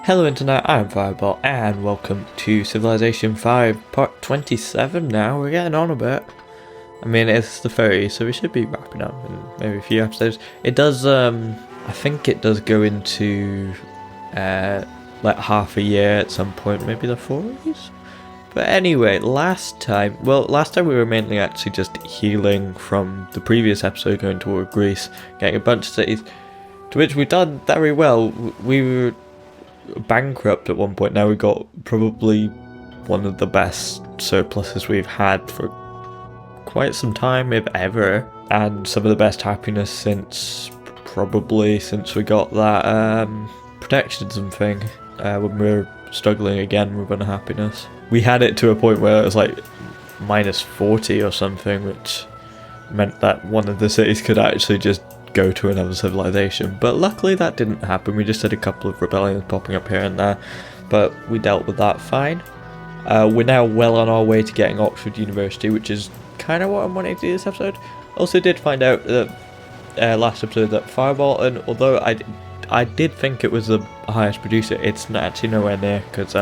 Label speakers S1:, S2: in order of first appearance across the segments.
S1: Hello Internet, I'm Firebolt and welcome to Civilization 5 part 27 now. We're getting on a bit. I mean, it's the 30, so we should be wrapping up in maybe a few episodes. It does, I think it does go into, like half a year at some point, maybe the 40s? But anyway, last time we were mainly actually just healing from the previous episode, going toward Greece, getting a bunch of cities, to which we've done very well. We were bankrupt at one point. Now we got probably one of the best surpluses we've had for quite some time, if ever, and some of the best happiness since we got that protectionism thing, when we were struggling again with unhappiness. We had it to a point where it was like -40 or something, which meant that one of the cities could actually just go to another civilization, but luckily that didn't happen. We just had a couple of rebellions popping up here and there, but we dealt with that fine. We're now well on our way to getting Oxford University, which is kind of what I'm wanting to do this episode. Also did find out that last episode that Firebolt, and although I did think it was the highest producer, it's not actually nowhere near, because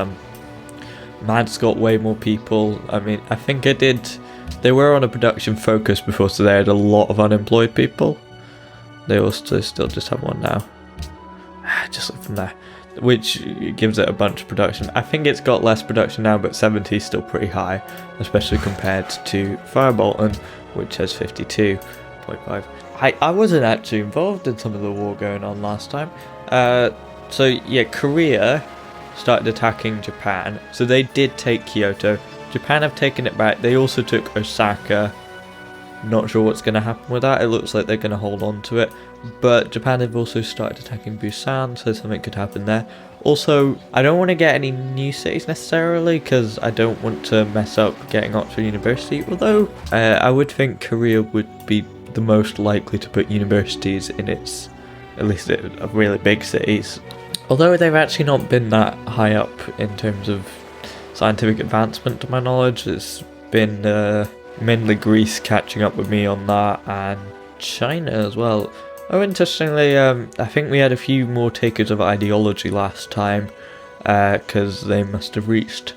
S1: Mad's got way more people. I mean, I think they were on a production focus before, so they had a lot of unemployed people. They also still just have one now. Just look from there. Which gives it a bunch of production. I think it's got less production now, but 70 is still pretty high, especially compared to Firebolt, which has 52.5. I wasn't actually involved in some of the war going on last time. So yeah, Korea started attacking Japan. So they did take Kyoto. Japan have taken it back. They also took Osaka. Not sure what's going to happen with that. It looks like they're going to hold on to it. But Japan have also started attacking Busan, so something could happen there. Also, I don't want to get any new cities necessarily, because I don't want to mess up getting Oxford University. Although, I would think Korea would be the most likely to put universities in its, at least of really big cities. Although they've actually not been that high up in terms of scientific advancement to my knowledge. It's been mainly Greece catching up with me on that, and China as well. Oh, interestingly, I think we had a few more takers of ideology last time, because they must have reached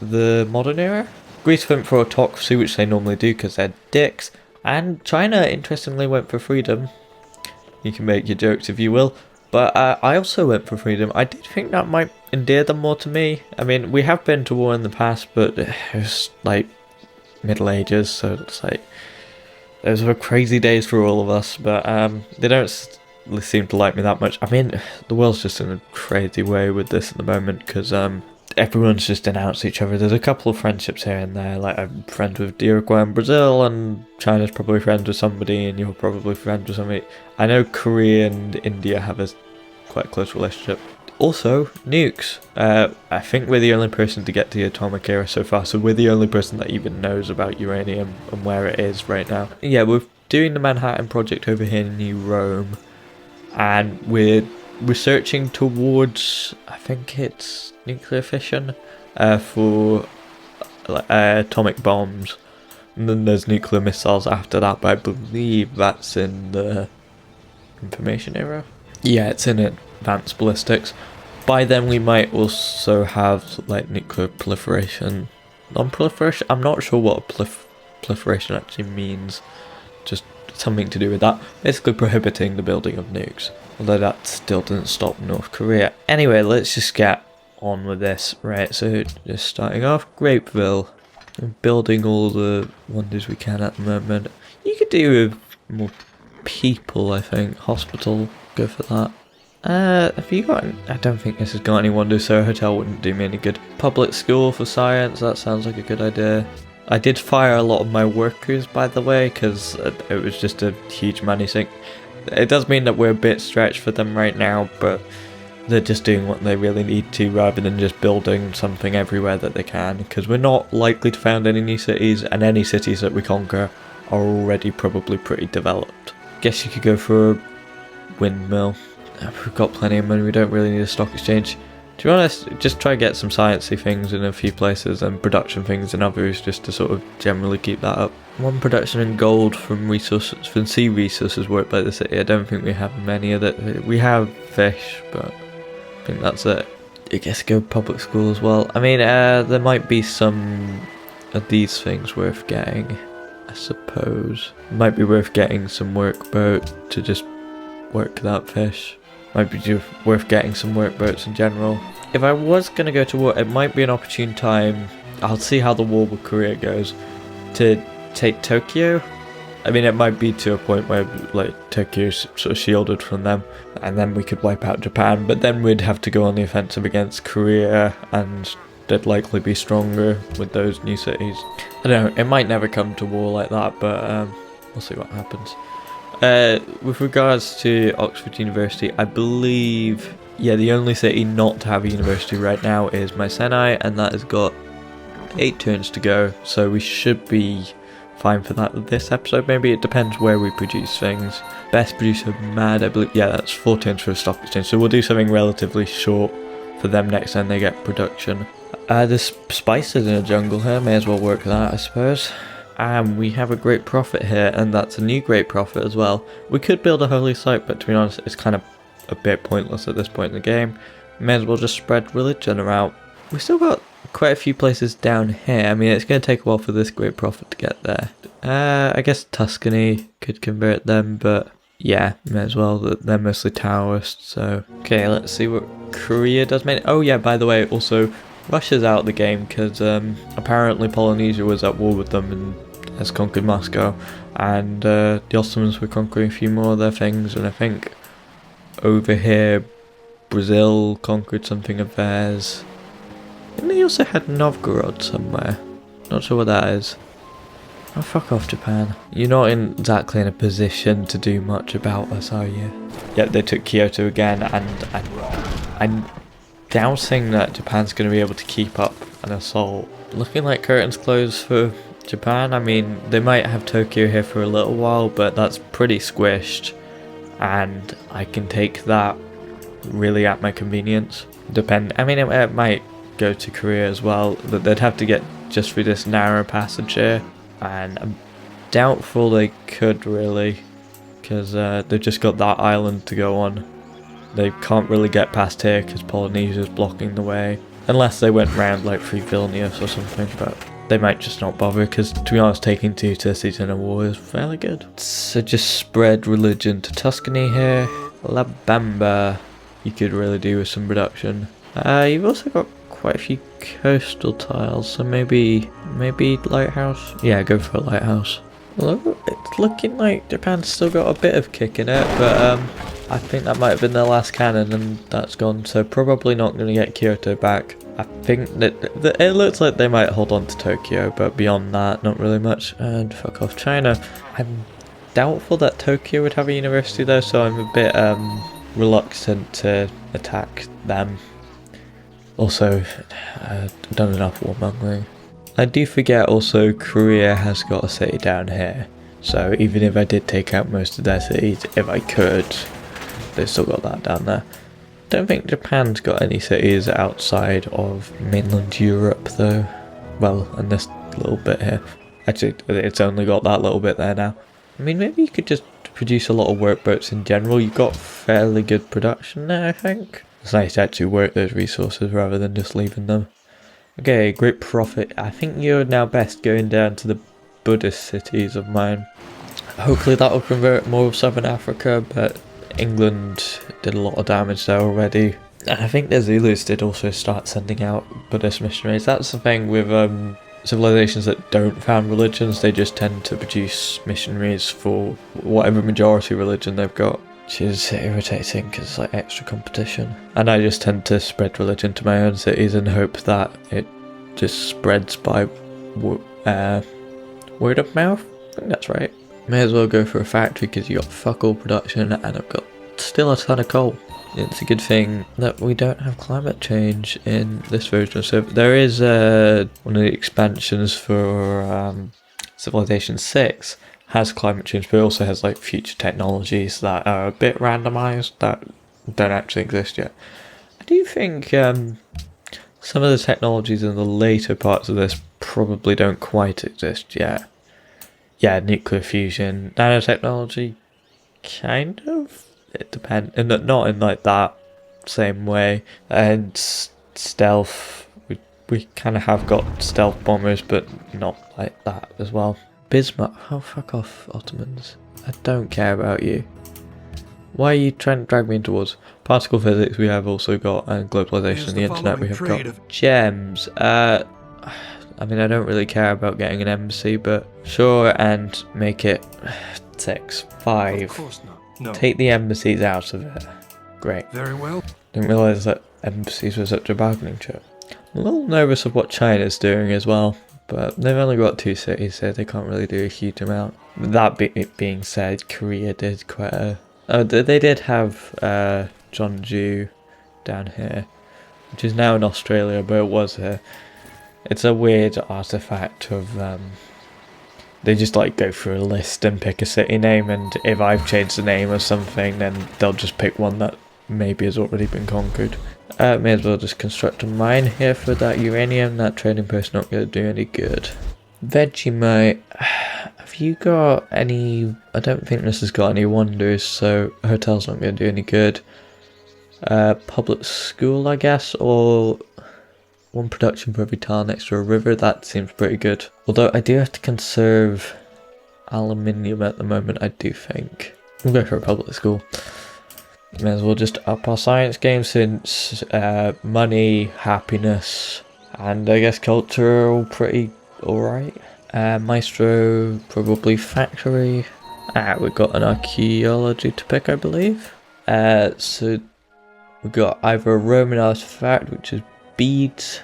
S1: the modern era. Greece went for autocracy, which they normally do because they're dicks, and China, interestingly, went for freedom. You can make your jokes if you will, but I also went for freedom. I did think that might endear them more to me. I mean, we have been to war in the past, but it was like Middle Ages, so it's like those were crazy days for all of us, but they don't seem to like me that much. I mean, the world's just in a crazy way with this at the moment, because everyone's just denounced each other. There's a couple of friendships here and there, like I'm friends with Uruguay in Brazil, and China's probably friends with somebody, and you're probably friends with somebody. I know Korea and India have a quite close relationship. Also, nukes. I think we're the only person to get to the atomic era so far, so we're the only person that even knows about uranium and where it is right now. Yeah, we're doing the Manhattan Project over here in New Rome, and we're researching towards, I think it's nuclear fission, for atomic bombs. And then there's nuclear missiles after that, but I believe that's in the information era. Yeah, it's in advanced ballistics. By then we might also have like nuclear proliferation, non-proliferation. I'm not sure what proliferation actually means. Just something to do with that. Basically prohibiting the building of nukes. Although that still doesn't stop North Korea. Anyway, let's just get on with this. Right, so just starting off, Grapeville. Building all the wonders we can at the moment. You could do with more people, I think. Hospital, go for that. Have you got... I don't think this has got any wonders, so a hotel wouldn't do me any good. Public school for science, that sounds like a good idea. I did fire a lot of my workers, by the way, because it was just a huge money sink. It does mean that we're a bit stretched for them right now, but they're just doing what they really need to, rather than just building something everywhere that they can, because we're not likely to found any new cities, and any cities that we conquer are already probably pretty developed. Guess you could go for a windmill. We've got plenty of money, we don't really need a stock exchange. To be honest, just try to get some sciencey things in a few places and production things in others, just to sort of generally keep that up. One production in gold from sea resources worked by the city. I don't think we have many of that. We have fish, but I think that's it. I guess go public school as well. I mean, there might be some of these things worth getting, I suppose. Might be worth getting some workboat to just work that fish. Might be just worth getting some workboats in general. If I was going to go to war, it might be an opportune time. I'll see how the war with Korea goes. To take Tokyo. I mean, it might be to a point where like Tokyo's sort of shielded from them, and then we could wipe out Japan. But then we'd have to go on the offensive against Korea, and they'd likely be stronger with those new cities. I don't know. It might never come to war like that, but we'll see what happens. With regards to Oxford University, I believe, yeah, the only city not to have a university right now is Mycenae, and that has got 8 turns to go, so we should be fine for that this episode. Maybe it depends where we produce things. Best producer mad, I believe. Yeah, that's 4 turns for a stock exchange, so we'll do something relatively short for them next time they get production. There's spices in the jungle here, may as well work that, I suppose. And we have a great prophet here, and that's a new great prophet as well. We could build a holy site, but to be honest, it's kind of a bit pointless at this point in the game. May as well just spread religion around. We've still got quite a few places down here. I mean, it's going to take a while for this great prophet to get there. I guess Tuscany could convert them, but yeah, may as well. They're mostly Taoist, so... Okay, let's see what Korea does. Oh yeah, by the way, also, Russia's out of the game because apparently Polynesia was at war with them and has conquered Moscow, and the Ottomans were conquering a few more of their things, and I think over here Brazil conquered something of theirs. And they also had Novgorod somewhere. Not sure what that is. Oh, fuck off, Japan. You're not exactly in a position to do much about us, are you? Yeah, they took Kyoto again, and I'm doubting that Japan's going to be able to keep up an assault. Looking like curtains closed for Japan. I mean, they might have Tokyo here for a little while, but that's pretty squished. And I can take that really at my convenience. I mean, it might go to Korea as well, but they'd have to get just through this narrow passage here, and I'm doubtful they could really, because they've just got that island to go on. They can't really get past here because Polynesia's blocking the way, unless they went round like through Vilnius or something, but they might just not bother, because to be honest, taking 2 cities in a war is fairly good. So just spread religion to Tuscany here. La Bamba you could really do with some production. You've also got quite a few coastal tiles, so maybe lighthouse. Yeah, go for a lighthouse. Although it's looking like Japan's still got a bit of kick in it, but I think that might have been their last cannon and that's gone, so probably not going to get Kyoto back. I think that it looks like they might hold on to Tokyo, but beyond that, not really much. And fuck off China. I'm doubtful that Tokyo would have a university though, so I'm a bit reluctant to attack them. Also, I've done enough warmongering. I do forget also Korea has got a city down here, so even if I did take out most of their cities, if I could, they've still got that down there. Don't think Japan's got any cities outside of mainland Europe though. Well, and this little bit here. Actually, it's only got that little bit there now. I mean, maybe you could just produce a lot of workboats in general. You've got fairly good production there, I think. It's nice to actually work those resources rather than just leaving them. Okay, great profit. I think you're now best going down to the Buddhist cities of mine. Hopefully that'll convert more of Southern Africa, but England did a lot of damage there already. And I think the Zulus did also start sending out Buddhist missionaries. That's the thing with civilizations that don't found religions, they just tend to produce missionaries for whatever majority religion they've got. Which is irritating because it's like extra competition. And I just tend to spread religion to my own cities and hope that it just spreads by word of mouth. I think that's right. May as well go for a factory because you got fuck all production and I've got still a ton of coal. It's a good thing that we don't have climate change in this version. So there is one of the expansions for Civilization 6 has climate change, but it also has like future technologies that are a bit randomized that don't actually exist yet. I do think some of the technologies in the later parts of this probably don't quite exist yet. Yeah, nuclear fusion, nanotechnology, kind of. It depends, and not in like that same way. And stealth. We kind of have got stealth bombers, but not like that as well. Bismarck. Oh, fuck off, Ottomans. I don't care about you. Why are you trying to drag me in towards particle physics? We have also got globalization and the internet. We have got gems. I mean, I don't really care about getting an embassy, but sure, and make it 6, 5. Of course not. No. Take the embassies out of it. Great. Very well. Didn't realise that embassies were such a bargaining chip. I'm a little nervous of what China's doing as well, but they've only got 2 cities, so they can't really do a huge amount. That being said, Korea did quite a... Oh, they did have Jeonju down here, which is now in Australia, but it was here. It's a weird artifact of... they just like go through a list and pick a city name, and if I've changed the name of something, then they'll just pick one that maybe has already been conquered. May as well just construct a mine here for that uranium. That trading post not going to do any good. Vegemite, have you got any... I don't think this has got any wonders, so hotel's not going to do any good. Public school, I guess, or 1 production for every tile next to a river. That seems pretty good. Although I do have to conserve aluminium at the moment, I do think. We'll go for a public school. May as well just up our science game, since money, happiness, and I guess culture are all pretty alright. Maestro, probably factory. We've got an archaeology to pick, I believe. So we've got either a Roman artifact, which is beads.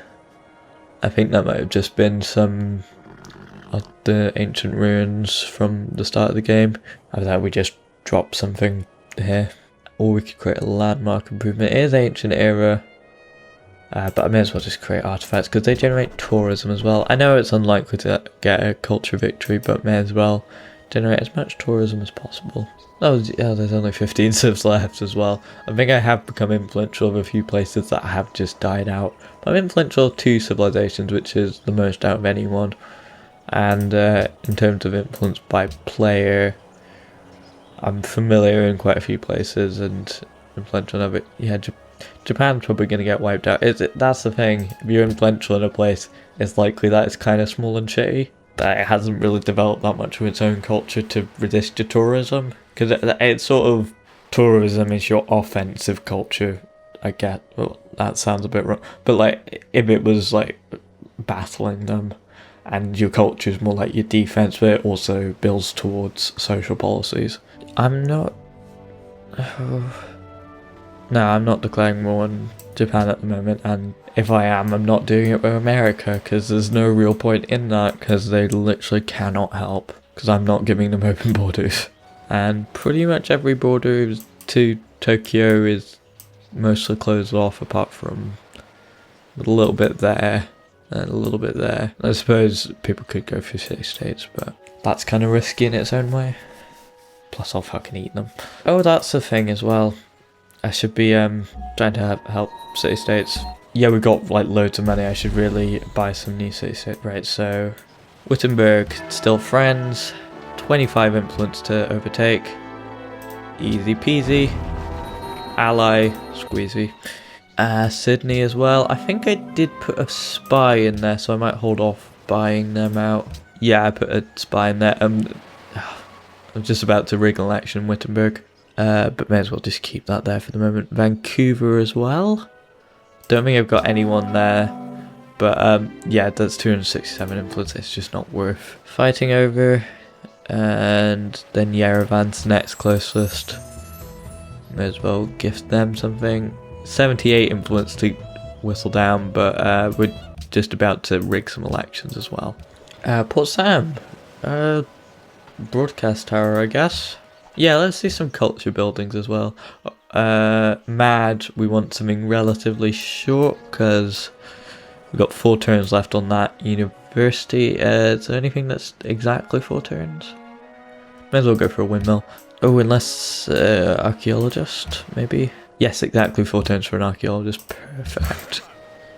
S1: I think that might have just been some of the ancient ruins from the start of the game. After that, we just drop something here. Or we could create a landmark improvement. It is ancient era, but I may as well just create artifacts because they generate tourism as well. I know it's unlikely to get a culture victory, but may as well generate as much tourism as possible. Oh, yeah, there's only 15 civs left as well. I think I have become influential of a few places that have just died out. But I'm influential of 2 civilizations, which is the most out of anyone. And in terms of influence by player, I'm familiar in quite a few places and influential of it. Yeah, Japan's probably going to get wiped out. That's the thing. If you're influential in a place, it's likely that it's kind of small and shitty. That it hasn't really developed that much of its own culture to resist your tourism. Because it's sort of... tourism is your offensive culture, I get. Well, that sounds a bit wrong. But like, if it was like battling them, and your culture is more like your defense, but it also builds towards social policies. I'm not... No, I'm not declaring war on Japan at the moment, and if I am, I'm not doing it with America, because there's no real point in that, because they literally cannot help, because I'm not giving them open borders. And pretty much every border to Tokyo is mostly closed off, apart from a little bit there, and a little bit there. I suppose people could go through city-states, but that's kind of risky in its own way. Plus I'll fucking eat them. Oh, that's the thing as well. I should be trying to help city-states. Yeah, we got like loads of money. I should really buy some new city-states. Right, so Wittenberg, still friends. 25 influence to overtake. Easy peasy. Ally, squeezy. Sydney as well. I think I did put a spy in there, so I might hold off buying them out. Yeah, I put a spy in there. I'm just about to rig an election in Wittenberg, but may as well just keep that there for the moment. Vancouver as well. Don't think I've got anyone there, but yeah, that's 267 influence. It's just not worth fighting over. And then Yerevan's next closest. May as well gift them something. 78 influence to whistle down, but we're just about to rig some elections as well. Port Sam. Broadcast tower, I guess. Yeah, let's see some culture buildings as well. Mad, we want something relatively short because we've got 4 turns left on that. University, is there anything that's exactly 4 turns? May as well go for a windmill. Oh, unless archaeologist, maybe? Yes, exactly 4 turns for an archaeologist. Perfect.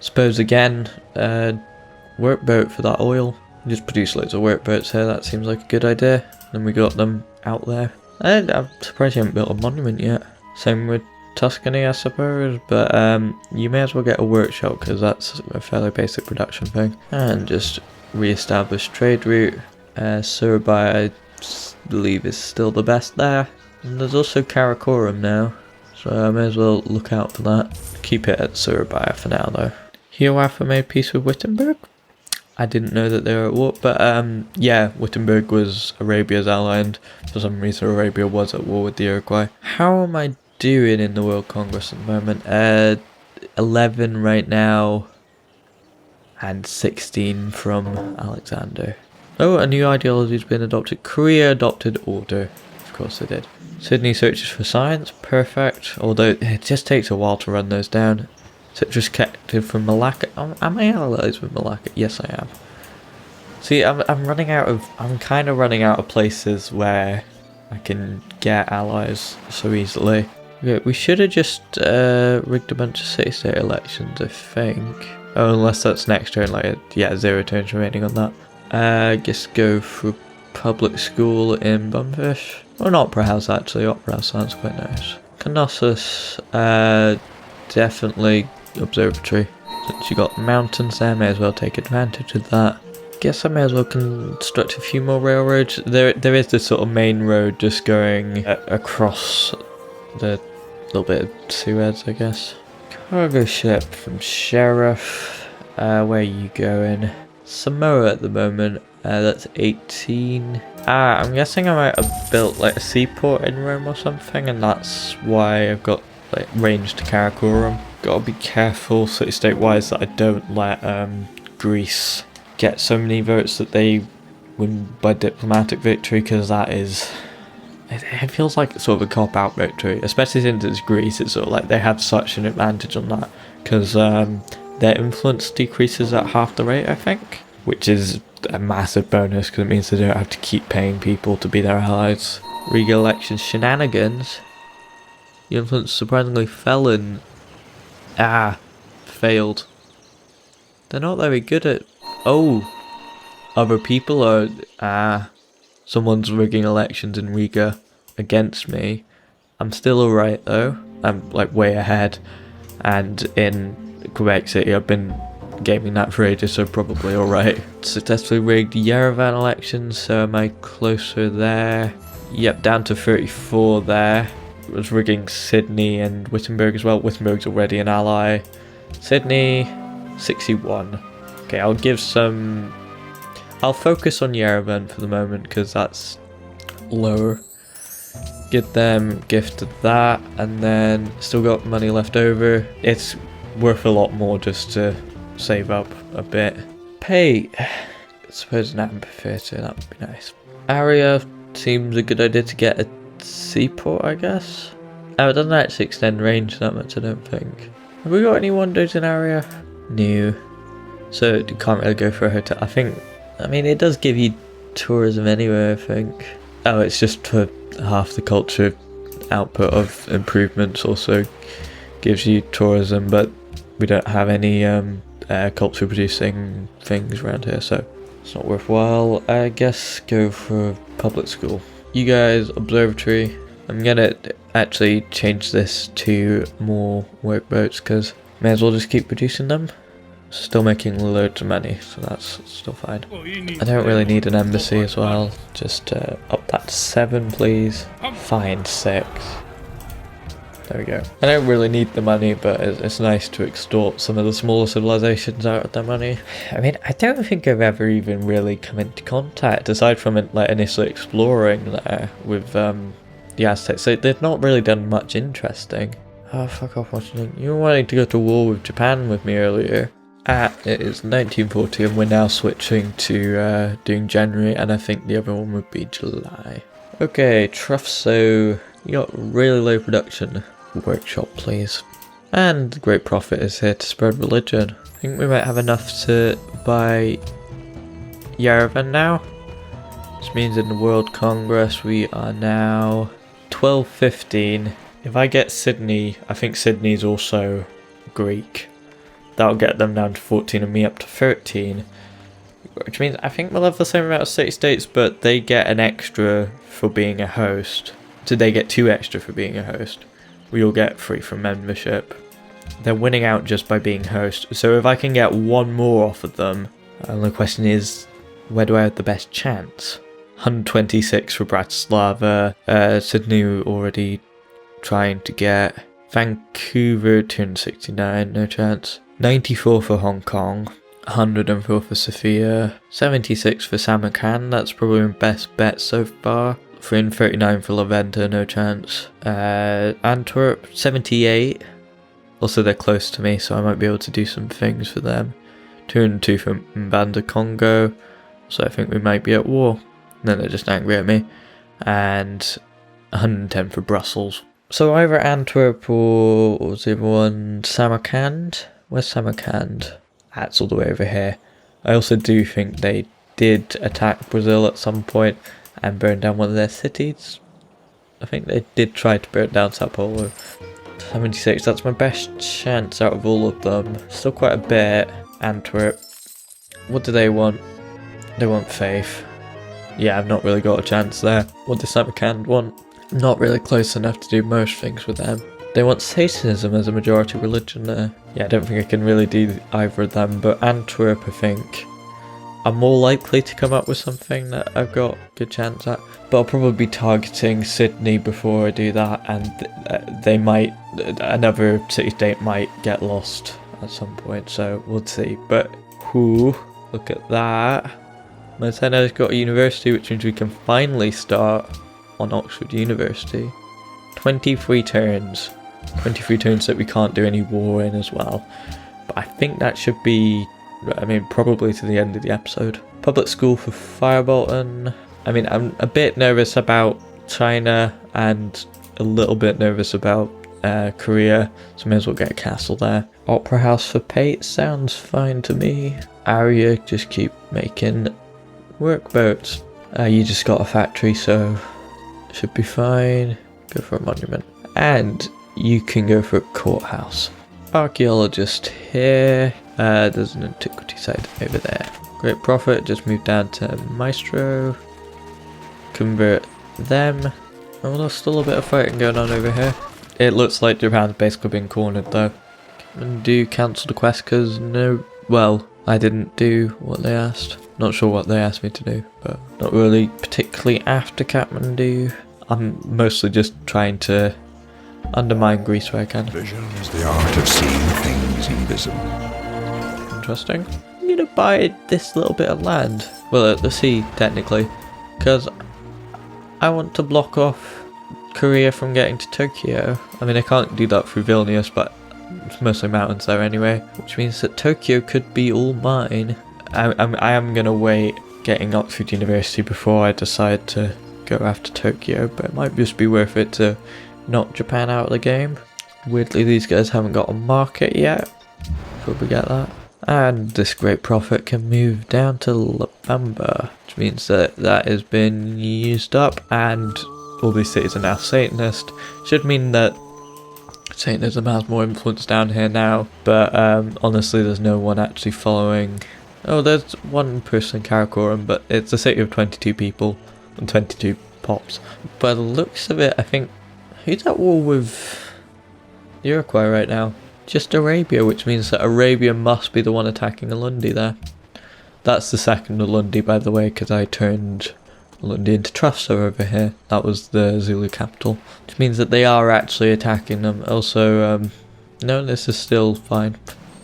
S1: Suppose again, workboat for that oil. Just produce loads of workboats here, that seems like a good idea. Then we got them out there. I'm surprised you haven't built a monument yet. Same with Tuscany, I suppose, but you may as well get a workshop because that's a fairly basic production thing. And just re-establish trade route. Surabaya, I believe, is still the best there. And there's also Karakoram now, so I may as well look out for that. Keep it at Surabaya for now, though. Hiawatha made peace with Wittenberg. I didn't know that they were at war, but yeah, Wittenberg was Arabia's ally, and for some reason Arabia was at war with the Uruguay. How am I doing in the World Congress at the moment? 11 right now, and 16 from Alexander. Oh, a new ideology's been adopted. Korea adopted order. Of course they did. Sydney searches for science. Perfect. Although it just takes a while to run those down. Citrus captive from Malacca. Am I allies with Malacca? Yes, I am. See, I'm kind of running out of places where I can get allies so easily. Okay, we should have just rigged a bunch of city-state elections, I think. Oh, unless that's next turn, like, yeah, 0 turns remaining on that. Guess go for public school in Bumfish. Or an opera house, actually. Opera house sounds quite nice. Knossos, definitely observatory. Since you got mountains there, may as well take advantage of that. Guess I may as well construct a few more railroads. There is this sort of main road just going across the little bit of Suez, I guess. Cargo ship from Sheriff. Where are you going? Samoa at the moment. That's 18. I'm guessing I might have built like a seaport in Rome or something, and that's why I've got like range to Karakoram. Gotta be careful city-state wise that I don't let Greece get so many votes that they win by diplomatic victory, because that is, it feels like sort of a cop-out victory, especially since it's Greece. It's sort of like they have such an advantage on that because their influence decreases at half the rate, I think, which is a massive bonus because it means they don't have to keep paying people to be their allies. Riga election shenanigans. The influence surprisingly fell in. Failed. They're not very good at. Oh, other people are. Someone's rigging elections in Riga against me. I'm still alright though. I'm like way ahead. And in Quebec City, I've been gaming that for ages, so probably alright. Successfully rigged Yerevan elections, so am I closer there? Yep, down to 34 there. Was rigging Sydney and Wittenberg as well. Wittenberg's already an ally. Sydney, 61. Okay, I'll focus on Yerevan for the moment because that's lower. Get them gifted that, and then still got money left over. It's worth a lot more just to save up a bit. Pay, I suppose an amphitheatre, that would be nice. Area seems a good idea to get a seaport, I guess. Oh, it doesn't actually extend range that much, I don't think. Have we got any wonders in area? No. So you can't really go for a hotel. I mean, it does give you tourism anyway, I think. Oh, it's just for half the culture output of improvements also gives you tourism, but we don't have any culture producing things around here, so it's not worthwhile. I guess go for public school. You guys, observatory. I'm gonna actually change this to more workboats because may as well just keep producing them. Still making loads of money, so that's still fine. I don't really need an embassy as well. Just up that to 7, please. Fine, 6. There we go. I don't really need the money, but it's nice to extort some of the smaller civilizations out of their money. I mean, I don't think I've ever even really come into contact, aside from like initially exploring there with the Aztecs. So they've not really done much interesting. Oh, fuck off, Washington. You were wanting to go to war with Japan with me earlier. It is 1940 and we're now switching to doing January, and I think the other one would be July. Okay, Trufso, you got really low production. Workshop, please. And great profit is here to spread religion. I think we might have enough to buy Yerevan now. Which means in the World Congress we are now 12-15. If I get Sydney, I think Sydney's also Greek. That'll get them down to 14 and me up to 13. Which means I think we'll have the same amount of city-states, but they get an extra for being a host. So they get 2 extra for being a host. we all get free from membership. They're winning out just by being host, so if I can get one more off of them, the question is, where do I have the best chance? 126 for Bratislava, Sydney already trying to get, Vancouver 269, no chance, 94 for Hong Kong, 104 for Sofia, 76 for Samarkand, that's probably my best bet so far, 339 for Laventa, no chance, Antwerp 78, also they're close to me so I might be able to do some things for them, 202 for Mbanda Congo, so I think we might be at war, no they're just angry at me, and 110 for Brussels. So either Antwerp or what was the other one, Samarkand? Where's Samarkand? That's all the way over here. I also do think they did attack Brazil at some point and burn down one of their cities. I think they did try to burn down Sao Paulo. 76, that's my best chance out of all of them. Still quite a bit. Antwerp. What do they want? They want faith. Yeah, I've not really got a chance there. What does Samarkand want? Not really close enough to do most things with them. They want Satanism as a majority religion there. Yeah, I don't think I can really do either of them, but Antwerp, I think, I'm more likely to come up with something that I've got a good chance at. But I'll probably be targeting Sydney before I do that, and they might, another city-state might get lost at some point, so we'll see. But, whoo, look at that. Marseille's got a university, which means we can finally start on Oxford University. 23 turns. 23 turns that we can't do any war in as well. But I think that should be, I mean, probably to the end of the episode. Public school for Firebolt, and I mean, I'm a bit nervous about China and a little bit nervous about Korea, so may as well get a castle there. Opera house for Pate sounds fine to me. Aria, just keep making workboats. You just got a factory, so should be fine. Go for a monument. And you can go for a courthouse. Archaeologist here. There's an antiquity site over there. Great Prophet, just moved down to Maestro. Convert them. Oh, there's still a bit of fighting going on over here. It looks like Japan's basically been cornered though. And do cancel the quest because no, well, I didn't do what they asked. Not sure what they asked me to do, but not really particularly after Kathmandu. I'm mostly just trying to undermine Greece where I can.
S2: Vision is the art of seeing things invisible.
S1: Interesting. I'm gonna buy this little bit of land. Well, at the sea, technically. Because I want to block off Korea from getting to Tokyo. I mean, I can't do that through Vilnius, but it's mostly mountains there anyway. Which means that Tokyo could be all mine. I am going to wait getting Oxford University before I decide to go after Tokyo, but it might just be worth it to knock Japan out of the game. Weirdly, these guys haven't got a market yet. Could we get that? And this Great Prophet can move down to Labamba, which means that that has been used up and all these cities are now Satanist. Should mean that Satanism has more influence down here now, but honestly there's no one actually following. Oh, there's one person in Karakoram, but it's a city of 22 people and 22 pops. By the looks of it, I think, who's at war with the Iroquois right now? Just Arabia, which means that Arabia must be the one attacking Ulundi there. That's the second Ulundi, by the way, because I turned Ulundi into Trussa over here. That was the Zulu capital, which means that they are actually attacking them. Also, no, this is still fine.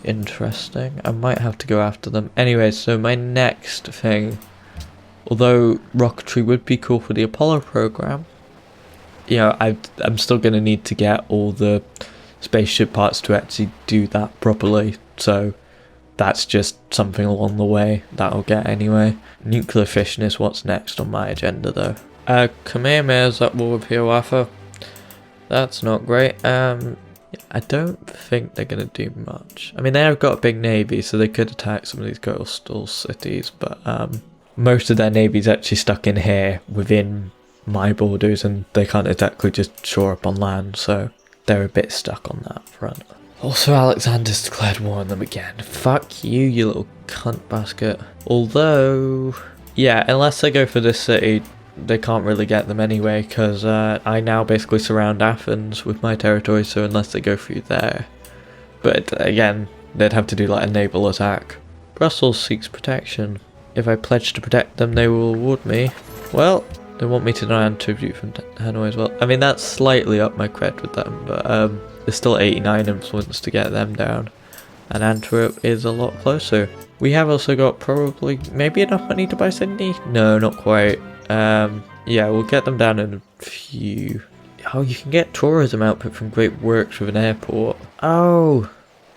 S1: Interesting. I might have to go after them. Anyway, so my next thing, although rocketry would be cool for the Apollo program, you know, I'm still going to need to get all the spaceship parts to actually do that properly. So that's just something along the way that I'll get anyway. Nuclear fission is what's next on my agenda though. Kamehameha's at war with Hiawatha. That's not great. I don't think they're going to do much. I mean, they have got a big navy, so they could attack some of these coastal cities, but most of their navy's actually stuck in here within my borders, and they can't exactly just shore up on land, so they're a bit stuck on that front. Also, Alexander's declared war on them again. Fuck you, you little cunt basket. Although, yeah, unless I go for this city, they can't really get them anyway, because I now basically surround Athens with my territory, so unless they go through there. But again, they'd have to do like a naval attack. Brussels seeks protection. If I pledge to protect them, they will award me. Well, they want me to demand tribute from Hanoi as well. I mean, that's slightly up my cred with them, but there's still 89 influence to get them down. And Antwerp is a lot closer. We have also got probably maybe enough money to buy Sydney? No, not quite. Yeah, we'll get them down in a few. Oh, you can get tourism output from Great Works with an airport. Oh,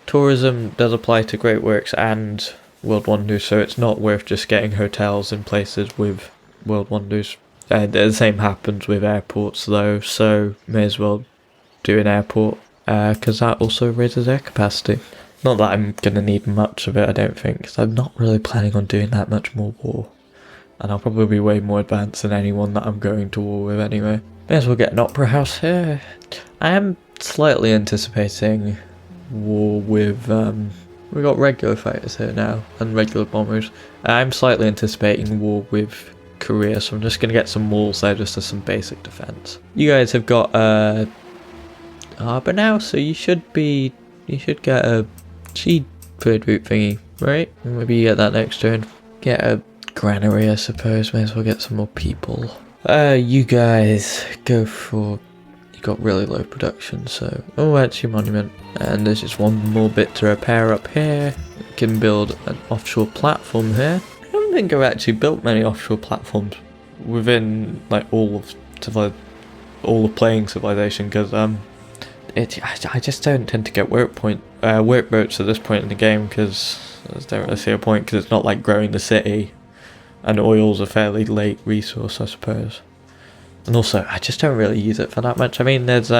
S1: tourism does apply to Great Works and World Wonders, so it's not worth just getting hotels in places with World Wonders. The same happens with airports though, so may as well do an airport, because that also raises air capacity. Not that I'm going to need much of it, I don't think, because I'm not really planning on doing that much more war. And I'll probably be way more advanced than anyone that I'm going to war with anyway. May as well get an opera house here. I am slightly anticipating war with, we got regular fighters here now, and regular bombers. I'm slightly anticipating war with Korea, so I'm just going to get some walls there just as some basic defense. You guys have got a harbour now, so you should get a trade route thingy, right? Maybe you get that next turn. Get a granary, I suppose. May as well get some more people. You guys go for... You got really low production, so... Oh, actually, monument. And there's just one more bit to repair up here. You can build an offshore platform here. I don't think I've actually built many offshore platforms within, like, all of playing Civilization, because, I just don't tend to get work boats at this point in the game, because I just don't really see a point, because it's not like growing the city, and oil's a fairly late resource, I suppose. And also, I just don't really use it for that much. I mean, there's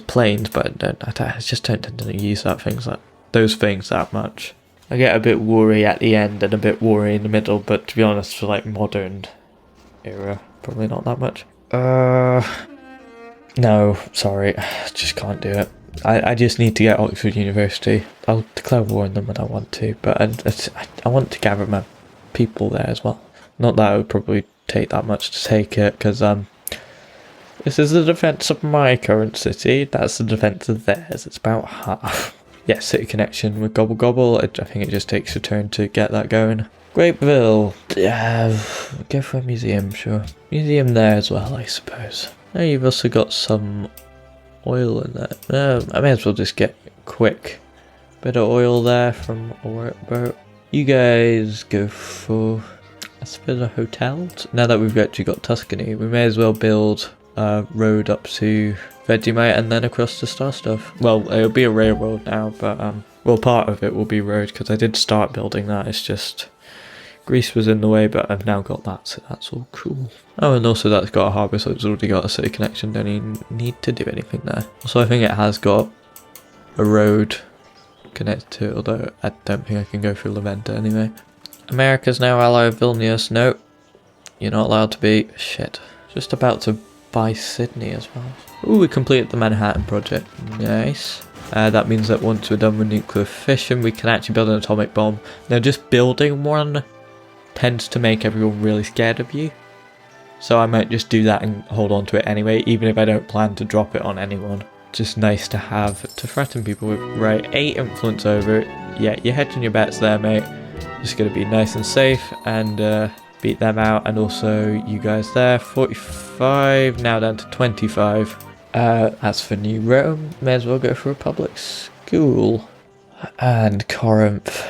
S1: planes, but I just don't tend to use those things that much. I get a bit worry at the end and a bit worry in the middle, but to be honest, for like modern era, probably not that much. No, sorry, just can't do it. I just need to get Oxford University. I'll declare war on them when I want to, but I want to gather my people there as well. Not that it would probably take that much to take it, because this is the defence of my current city, that's the defence of theirs, it's about half. Yeah, city connection with Gobble Gobble, I think it just takes a turn to get that going. Grapeville, go for a museum, sure. Museum there as well, I suppose. Now you've also got some oil in there. I may as well just get a quick bit of oil there from a workboat. You guys go for, I suppose, a hotel. Now that we've actually got Tuscany, we may as well build a road up to Vegemite and then across to Star Stuff. Well, it'll be a railroad now, but well, part of it will be road, because I did start building that. It's just Greece was in the way, but I've now got that, so that's all cool. Oh, and also that's got a harbour, so it's already got a city connection. Don't even need to do anything there. Also, I think it has got a road connected to it, although I don't think I can go through Laventa anyway. America's now ally of Vilnius. Nope, you're not allowed to be. Shit. Just about to buy Sydney as well. Ooh, we completed the Manhattan project. Nice. That means that once we're done with nuclear fission, we can actually build an atomic bomb. Now, just building one tends to make everyone really scared of you. So I might just do that and hold on to it anyway, even if I don't plan to drop it on anyone. Just nice to have to threaten people with. Right, 8 influence over it. Yeah, you're hedging your bets there, mate. Just gonna be nice and safe and beat them out. And also you guys there, 45, now down to 25. As for New Rome, may as well go for a public school. And Corinth,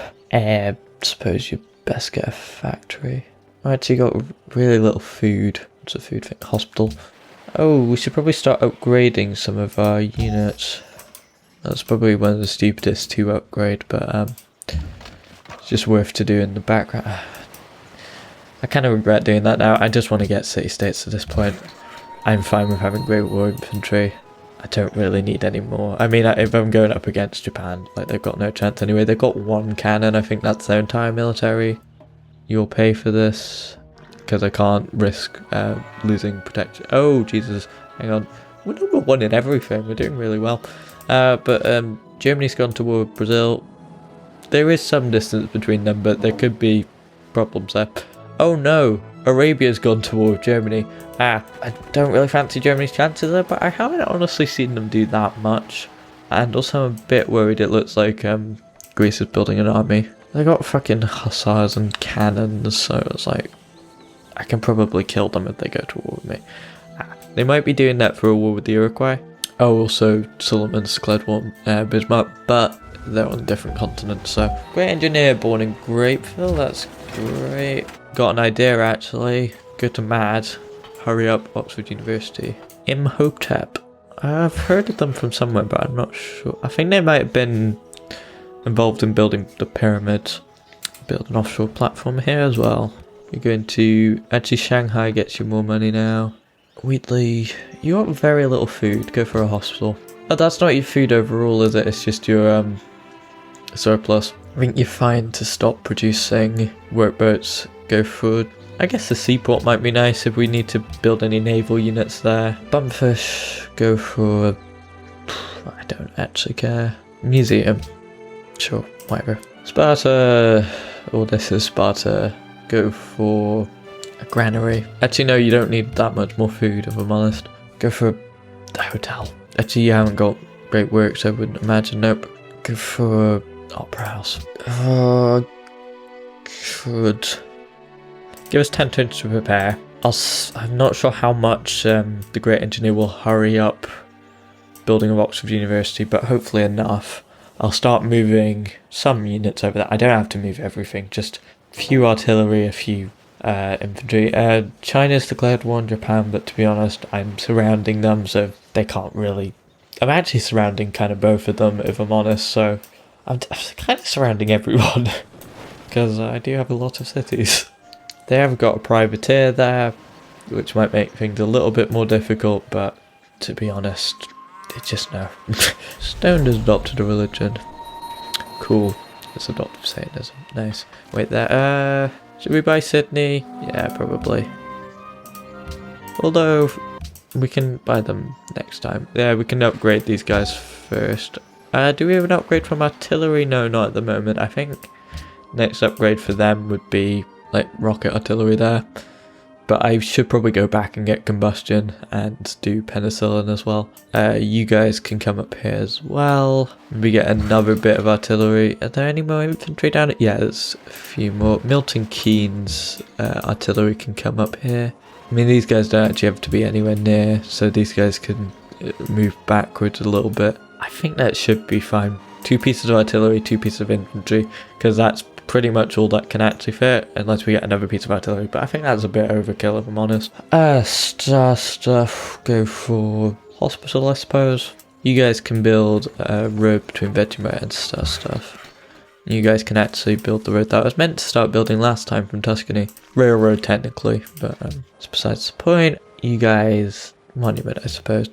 S1: suppose you best get a factory. I actually got really little food. What's a food thing? Hospital. Oh, we should probably start upgrading some of our units. That's probably one of the stupidest to upgrade, but it's just worth to do in the background. I kind of regret doing that now. I just want to get city-states at this point. I'm fine with having Great War Infantry. I don't really need any more. I mean, if I'm going up against Japan, like, they've got no chance anyway. They've got 1 cannon. I think that's their entire military. You'll pay for this, because I can't risk losing protection. Oh, Jesus. Hang on. We're number 1 in everything. We're doing really well. But Germany's gone to war with Brazil. There is some distance between them, but there could be problems there. Oh, no. Arabia's gone to war with Germany. I don't really fancy Germany's chances there, but I haven't honestly seen them do that much. And also I'm a bit worried it looks like Greece is building an army. They got fucking hussars and cannons, so it's like, I can probably kill them if they go to war with me. They might be doing that for a war with the Iroquois. Oh, also Suleiman's declared war Bismarck, but they're on a different continent, so. Great engineer born in Grapeville, that's great. Got an idea actually. Go to MAD. Hurry up, Oxford University. Imhotep. I've heard of them from somewhere, but I'm not sure. I think they might have been involved in building the pyramids. Build an offshore platform here as well. You're going to... Actually, Shanghai gets you more money now. Wheatley, you want very little food. Go for a hospital. Oh, that's not your food overall, is it? It's just your surplus. I think you're fine to stop producing workboats. Go for... I guess the seaport might be nice if we need to build any naval units there. Bumfish, go for... I don't actually care. Museum. Sure, whatever. Sparta. Oh, this is Sparta. Go for a granary. Actually, no, you don't need that much more food, if I'm honest. Go for a hotel. Actually, you haven't got great works, I wouldn't imagine. Nope. Go for opera house. Could give us 10 turns to prepare. I'm not sure how much the great engineer will hurry up building of Oxford University, but hopefully enough. I'll start moving some units over there. I don't have to move everything, just a few artillery, a few infantry. China's declared war on Japan, but to be honest, I'm surrounding them, so they can't really... I'm actually surrounding kind of both of them, if I'm honest, so I'm kind of surrounding everyone, because I do have a lot of cities. They have got a privateer there, which might make things a little bit more difficult, but to be honest, they just know. Stone has adopted a religion. Cool. It's adoptive Satanism. Nice. Wait there. Should we buy Sydney? Yeah, probably. Although, we can buy them next time. Yeah, we can upgrade these guys first. Do we have an upgrade from artillery? No, not at the moment. I think next upgrade for them would be like rocket artillery there. But I should probably go back and get combustion and do penicillin as well. You guys can come up here as well. We get another bit of artillery. Are there any more infantry down it? Yeah, there's a few more. Milton Keynes artillery can come up here. I mean, these guys don't actually have to be anywhere near, so these guys can move backwards a little bit. I think that should be fine. 2 pieces of artillery, 2 pieces of infantry, because that's pretty much all that can actually fit, unless we get another piece of artillery, but I think that's a bit overkill if I'm honest. Stuff, go for hospital I suppose. You guys can build a road between Vegemite and stuff. You guys can actually build the road that I was meant to start building last time from Tuscany. Railroad technically, but it's besides the point. You guys, monument I suppose.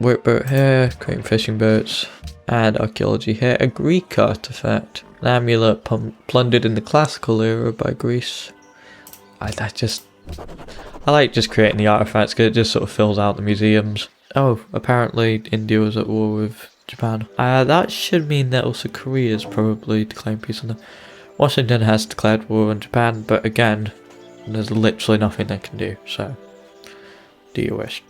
S1: Workboat here, creating fishing boats, and archaeology here. A Greek artifact. An amulet plundered in the classical era by Greece. I like just creating the artifacts because it just sort of fills out the museums. Oh, apparently India was at war with Japan. That should mean that also Korea's probably declaring peace on them. Washington has declared war on Japan, but again, there's literally nothing they can do, so do you wish.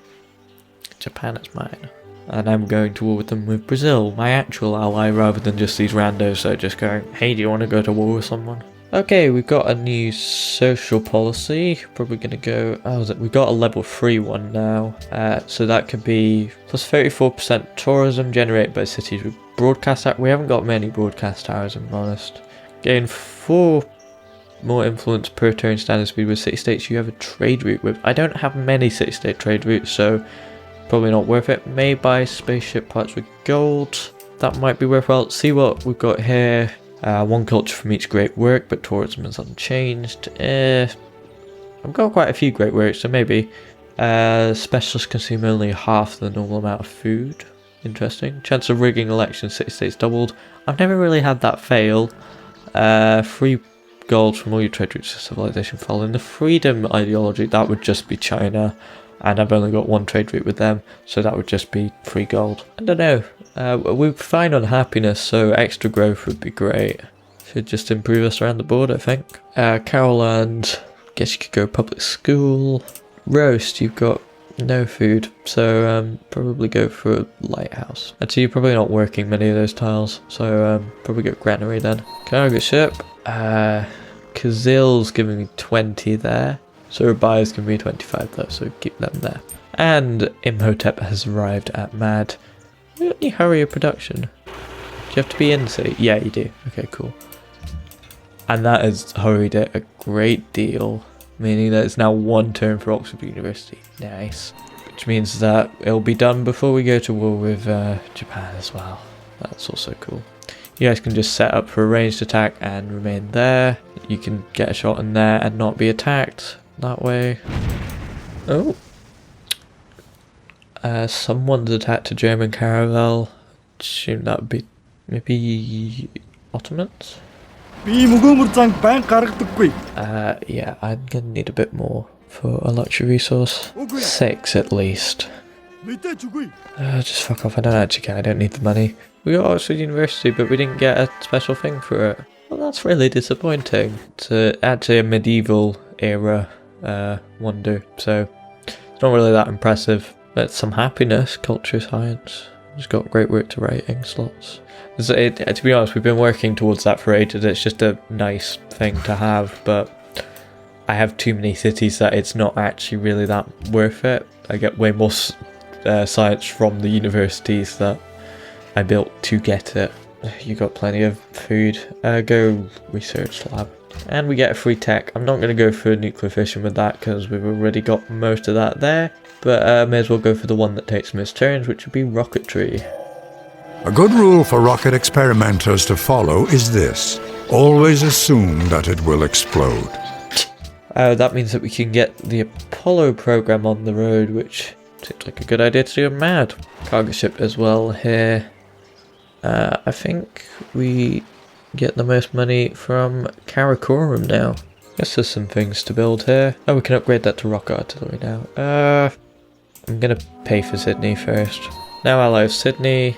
S1: Japan is mine. And I'm going to war with them with Brazil, my actual ally, rather than just these randos that are just going, hey, do you want to go to war with someone? Okay, we've got a new social policy. Probably going to go... Oh, we've got a level 3 one now. So that could be plus 34% tourism generated by cities with broadcast... We haven't got many broadcast towers, if I'm honest. Gain 4 more influence per turn standard speed with city-states you have a trade route with. I don't have many city-state trade routes, so... probably not worth it. May buy spaceship parts with gold. That might be worthwhile. See what we've got here. 1 culture from each great work, but tourism is unchanged. I've got quite a few great works, so maybe. Specialists consume only half the normal amount of food. Interesting. Chance of rigging elections, city-states doubled. I've never really had that fail. 3 gold from all your trade routes to civilization following the freedom ideology. That would just be China. And I've only got 1 trade route with them, so that would just be 3 gold. I don't know. We're fine on happiness, so extra growth would be great. Should just improve us around the board, I think. Caroland, guess you could go public school. Roast, you've got no food, so probably go for a lighthouse. Actually, you're probably not working many of those tiles, so probably go granary then. Cargo ship. Kazil's giving me 20 there, so Rabia's giving me 25 though, so keep them there. And Imhotep has arrived at Mad. You got any hurry of production? Do you have to be in city? Yeah, you do. Okay, cool. And that has hurried it a great deal, meaning that it's now 1 turn for Oxford University. Nice. Which means that it'll be done before we go to war with Japan as well. That's also cool. You guys can just set up for a ranged attack and remain there. You can get a shot in there and not be attacked that way. Oh. Someone's attacked a German caravel. Assume that would be maybe Ottomans? Yeah, I'm gonna need a bit more for a luxury resource. 6 at least. Just fuck off, I don't actually care, I don't need the money. We got Oxford University, but we didn't get a special thing for it. Well, that's really disappointing. It's actually a medieval era wonder, so it's not really that impressive. But some happiness, culture, science. It's got great work to writing slots. To be honest, we've been working towards that for ages. It's just a nice thing to have, but I have too many cities that it's not actually really that worth it. I get way more science from the universities that I built to get it. You got plenty of food. Go research lab. And we get a free tech. I'm not going to go for nuclear fission with that because we've already got most of that there. But may as well go for the one that takes most turns, which would be rocketry.
S2: A good rule for rocket experimenters to follow is this. Always assume that it will explode.
S1: That means that we can get the Apollo program on the road, which seems like a good idea to do. Mad. Cargo ship as well here. I think we get the most money from Karakoram now. Guess there's some things to build here. Oh, we can upgrade that to rocket artillery now. I'm gonna pay for Sydney first. Now ally of Sydney.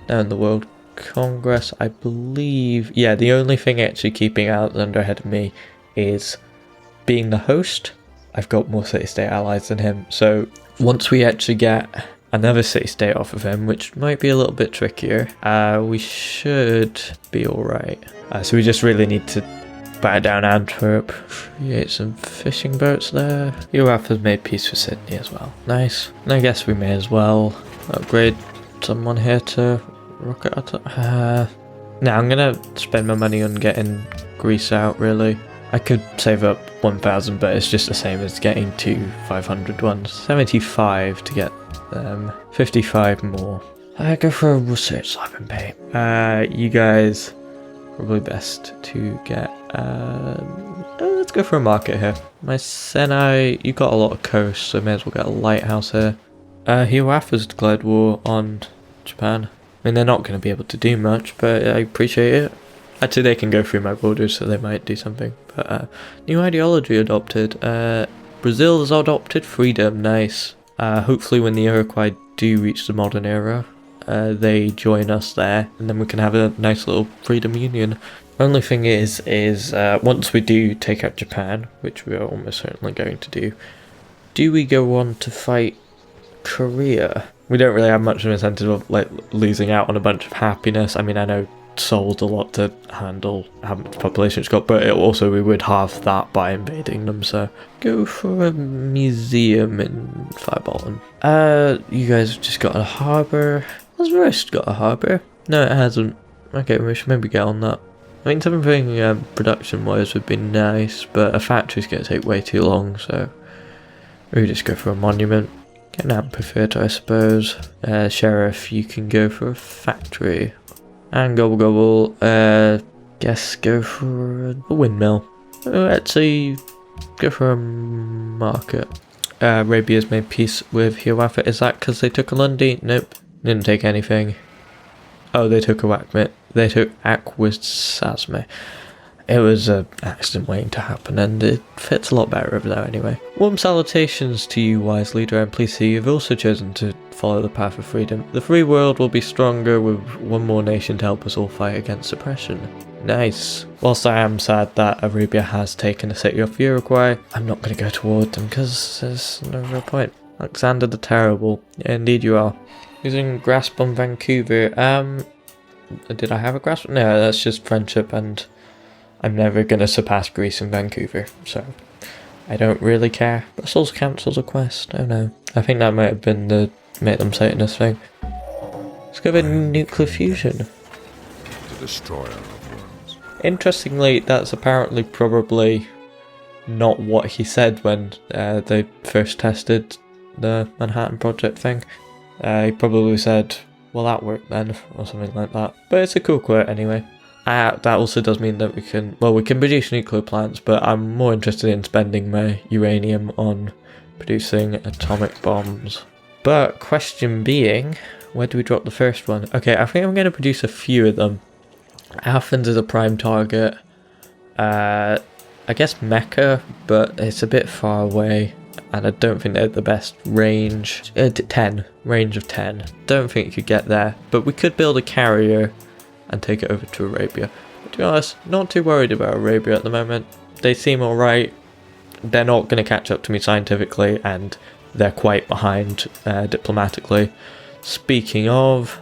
S1: Now in the World Congress, I believe. Yeah, the only thing actually keeping Alexander ahead of me is being the host. I've got more city-state allies than him, so once we actually get another city-state off of him, which might be a little bit trickier, we should be alright. So we just really need to batter down Antwerp, create some fishing boats there. Europe has made peace with Sydney as well. Nice. And I guess we may as well upgrade someone here to rocket artillery. Now I'm gonna spend my money on getting Greece out, really. I could save up 1,000, but it's just the same as getting 2 500 ones. 75 to get them. 55 more. I go for a research lab and pay. You guys, probably best to get. Let's go for a market here. My Senai, you got a lot of coast, so may as well get a lighthouse here. Hiwafa's declared war on Japan. I mean, they're not going to be able to do much, but I appreciate it. Actually, they can go through my borders, so they might do something. But new ideology adopted. Brazil has adopted freedom. Nice. Hopefully, when the Iroquois do reach the modern era, they join us there, and then we can have a nice little freedom union. Only thing is once we do take out Japan, which we are almost certainly going to do we go on to fight Korea? We don't really have much of an incentive of like losing out on a bunch of happiness. I mean, I know Seoul's a lot to handle how much population it's got, but we would halve that by invading them, so go for a museum in Firebolt. You guys have just got a harbour. Has Rust got a harbour? No, it hasn't. Okay, we should maybe get on that. I mean, something production wise would be nice, but a factory's going to take way too long, so we just go for a monument. Get an amphitheatre, I suppose. Sheriff, you can go for a factory. And gobble gobble, guess go for a windmill. Actually, go for a market. Arabia's made peace with Hiawatha. Is that because they took a Lundy? Nope, didn't take anything. Oh, they took a Wakmit. They took Akwesasme. It was an accident waiting to happen, and it fits a lot better over there anyway. Warm salutations to you, wise leader. I'm pleased to see you've also chosen to follow the path of freedom. The free world will be stronger with one more nation to help us all fight against oppression. Nice. Whilst I am sad that Arabia has taken a city off Uruguay, I'm not going to go toward them because there's no real point. Alexander the Terrible. Yeah, indeed you are. Using grasp on Vancouver. Did I have a grasp? No, that's just friendship, and I'm never going to surpass Greece and Vancouver, so I don't really care. Brussels cancels a quest. Oh no. I think that might have been the make them Satanist thing. Let's go with nuclear fusion.
S2: The destroyer of worlds.
S1: Interestingly, that's apparently probably not what he said when they first tested the Manhattan Project thing. He probably said, well, that worked then, or something like that. But it's a cool quote anyway. That also does mean that we can produce nuclear plants, but I'm more interested in spending my uranium on producing atomic bombs. But question being, where do we drop the first one? Okay, I think I'm going to produce a few of them. Athens is a prime target. I guess Mecca, but it's a bit far away, and I don't think they're the best range. 10, range of 10. Don't think you could get there, but we could build a carrier and take it over to Arabia. But to be honest, not too worried about Arabia at the moment. They seem alright. They're not going to catch up to me scientifically, and they're quite behind diplomatically. Speaking of,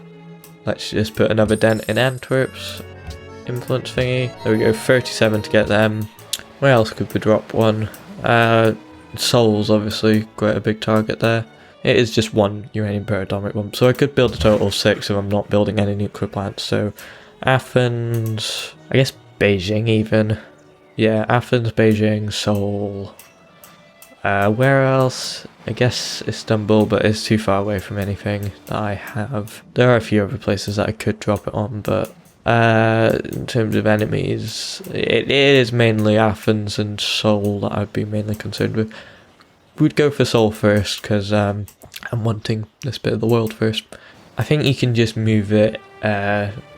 S1: let's just put another dent in Antwerp's influence thingy. There we go, 37 to get them. Where else could we drop one? Seoul's obviously quite a big target there. It is just one uranium per atomic bomb, so I could build a total of 6 if I'm not building any nuclear plants. So Athens, I guess Beijing even. Yeah, Athens, Beijing, Seoul. Where else? I guess Istanbul, but it's too far away from anything that I have. There are a few other places that I could drop it on, but in terms of enemies, it is mainly Athens and Seoul that I'd be mainly concerned with. We'd go for Seoul first because I'm wanting this bit of the world first. I think you can just move it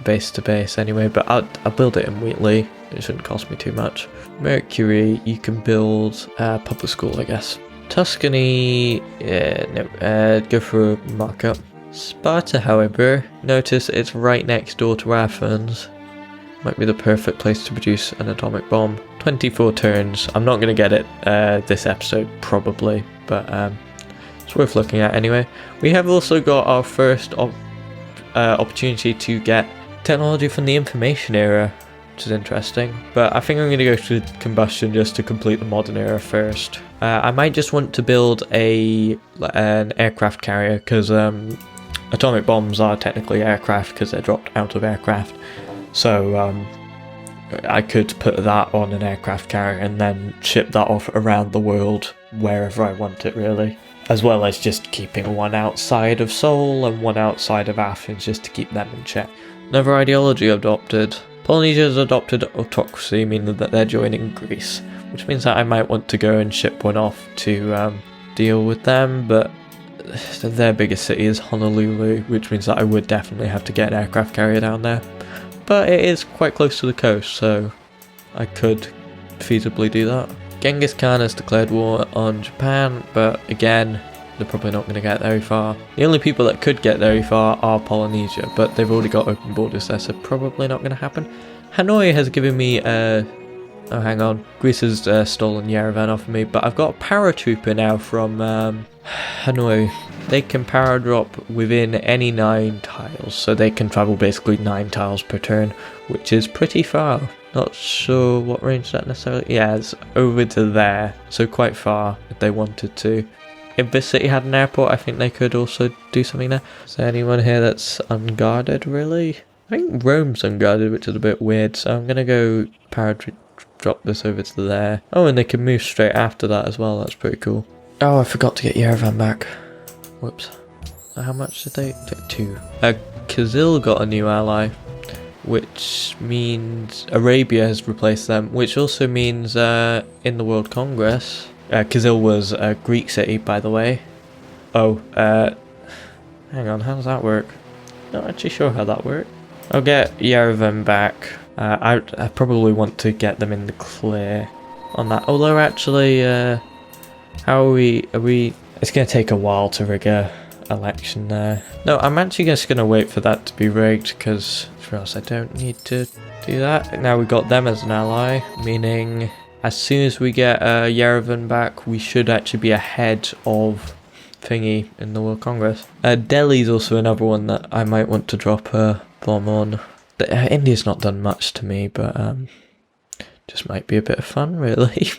S1: base to base anyway, but I'll build it in Wheatley. It shouldn't cost me too much. Mercury, you can build public school, I guess. Tuscany, no, go for a markup. Sparta, however, notice it's right next door to Athens. Might be the perfect place to produce an atomic bomb. 24 turns. I'm not going to get it this episode, probably, but it's worth looking at anyway. We have also got our first opportunity to get technology from the information era, which is interesting. But I think I'm going to go to combustion just to complete the modern era first. I might just want to build an aircraft carrier, because atomic bombs are technically aircraft because they're dropped out of aircraft. So I could put that on an aircraft carrier and then ship that off around the world wherever I want it, really. As well as just keeping one outside of Seoul and one outside of Athens just to keep them in check. Another ideology adopted. Polynesia has adopted autocracy, meaning that they're joining Greece, which means that I might want to go and ship one off to deal with them, but their biggest city is Honolulu, which means that I would definitely have to get an aircraft carrier down there. But it is quite close to the coast, so I could feasibly do that. Genghis Khan has declared war on Japan, but again, they're probably not going to get very far. The only people that could get very far are Polynesia, but they've already got open borders there, so probably not going to happen. Hanoi has given me oh, hang on. Greece has stolen Yerevan off of me, but I've got a paratrooper now from Hanoi. They can paradrop within any 9 tiles, so they can travel basically 9 tiles per turn, which is pretty far. Not sure what range that necessarily. Yeah, it's over to there, so quite far if they wanted to. If this city had an airport, I think they could also do something there. Is there anyone here that's unguarded, really? I think Rome's unguarded, which is a bit weird, so I'm gonna go drop this over to there. Oh, and they can move straight after that as well, that's pretty cool. Oh, I forgot to get Yerevan back. Whoops. How much did they take? 2. Kazil got a new ally, which means Arabia has replaced them, which also means in the World Congress, Kazil was a Greek city, by the way. Oh, hang on, how does that work? Not actually sure how that works. I'll get Yerevan back I probably want to get them in the clear on that. Although actually, how are we? It's going to take a while to rig a election there. No, I'm actually just going to wait for that to be rigged because for us I don't need to do that. Now we've got them as an ally, meaning as soon as we get Yerevan back, we should actually be ahead of thingy in the World Congress. Delhi's also another one that I might want to drop a bomb on. India's not done much to me, but just might be a bit of fun, really.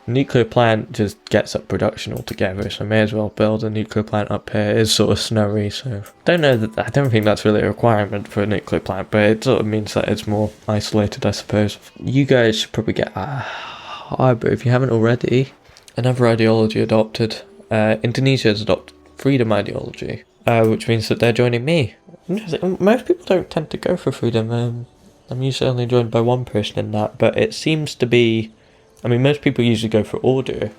S1: Nuclear plant just gets up production altogether, so I may as well build a nuclear plant up here. It's sort of snowy, so I don't think that's really a requirement for a nuclear plant, but it sort of means that it's more isolated, I suppose. You guys should probably get harbour if you haven't already. Another ideology adopted. Indonesia has adopted freedom ideology, which means that they're joining me. Most people don't tend to go for freedom. I'm usually only joined by one person in that, but it seems to be. I mean, most people usually go for order,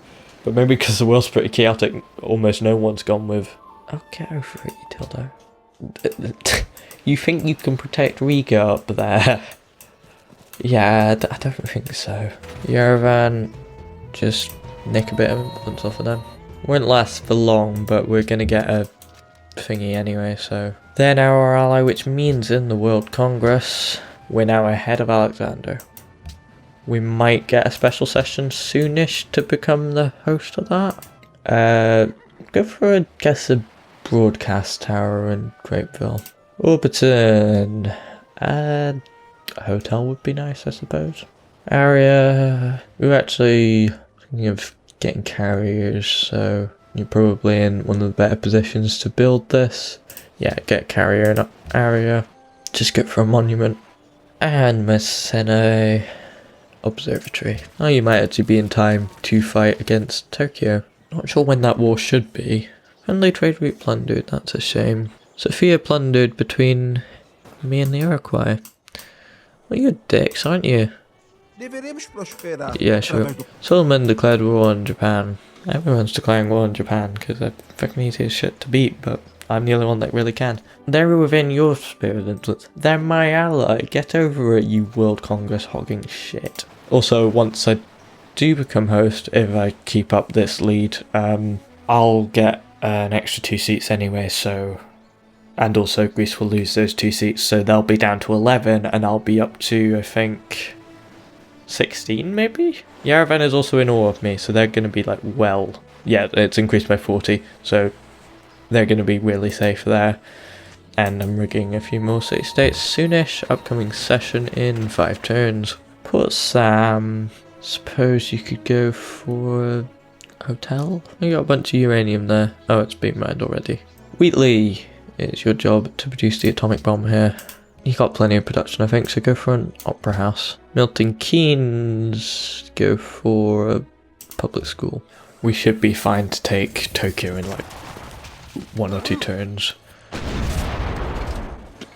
S1: but maybe because the world's pretty chaotic, almost no one's gone with. Oh, get over it, you dildo. You think you can protect Riga up there? Yeah, I don't think so. Yerevan, just nick a bit of influence off of them. Won't last for long, but we're gonna get a thingy anyway, so. They're now our ally, which means in the World Congress, we're now ahead of Alexander. We might get a special session soonish to become the host of that. Go for a broadcast tower in Grapeville. Orbiton. A hotel would be nice, I suppose. Area. We're actually thinking of getting carriers, so you're probably in one of the better positions to build this. Yeah, get a carrier in area. Just go for a monument. And Messene Observatory. Oh, you might actually be in time to fight against Tokyo. Not sure when that war should be. Friendly trade route plundered, that's a shame. Sophia plundered between me and the Iroquois. Well, you're dicks, aren't you? Yeah, sure. Solomon declared war on Japan. Everyone's declaring war on Japan because they're fucking easy as shit to beat, but I'm the only one that really can. They're within your sphere of influence. They're my ally. Get over it, you World Congress hogging shit. Also, once I do become host, if I keep up this lead, I'll get an extra 2 seats anyway, so. And also, Greece will lose those 2 seats, so they'll be down to 11, and I'll be up to, I think, 16 maybe? Yerevan is also in awe of me, so they're going to be like, well, yeah, it's increased by 40, so they're going to be really safe there. And I'm rigging a few more city states soonish. Upcoming session in 5 turns. Port Sam. Suppose you could go for a hotel? You got a bunch of uranium there. Oh, it's been mined already. Wheatley, it's your job to produce the atomic bomb here. You got plenty of production, I think, so go for an opera house. Milton Keynes, go for a public school. We should be fine to take Tokyo in like 1 or 2 turns.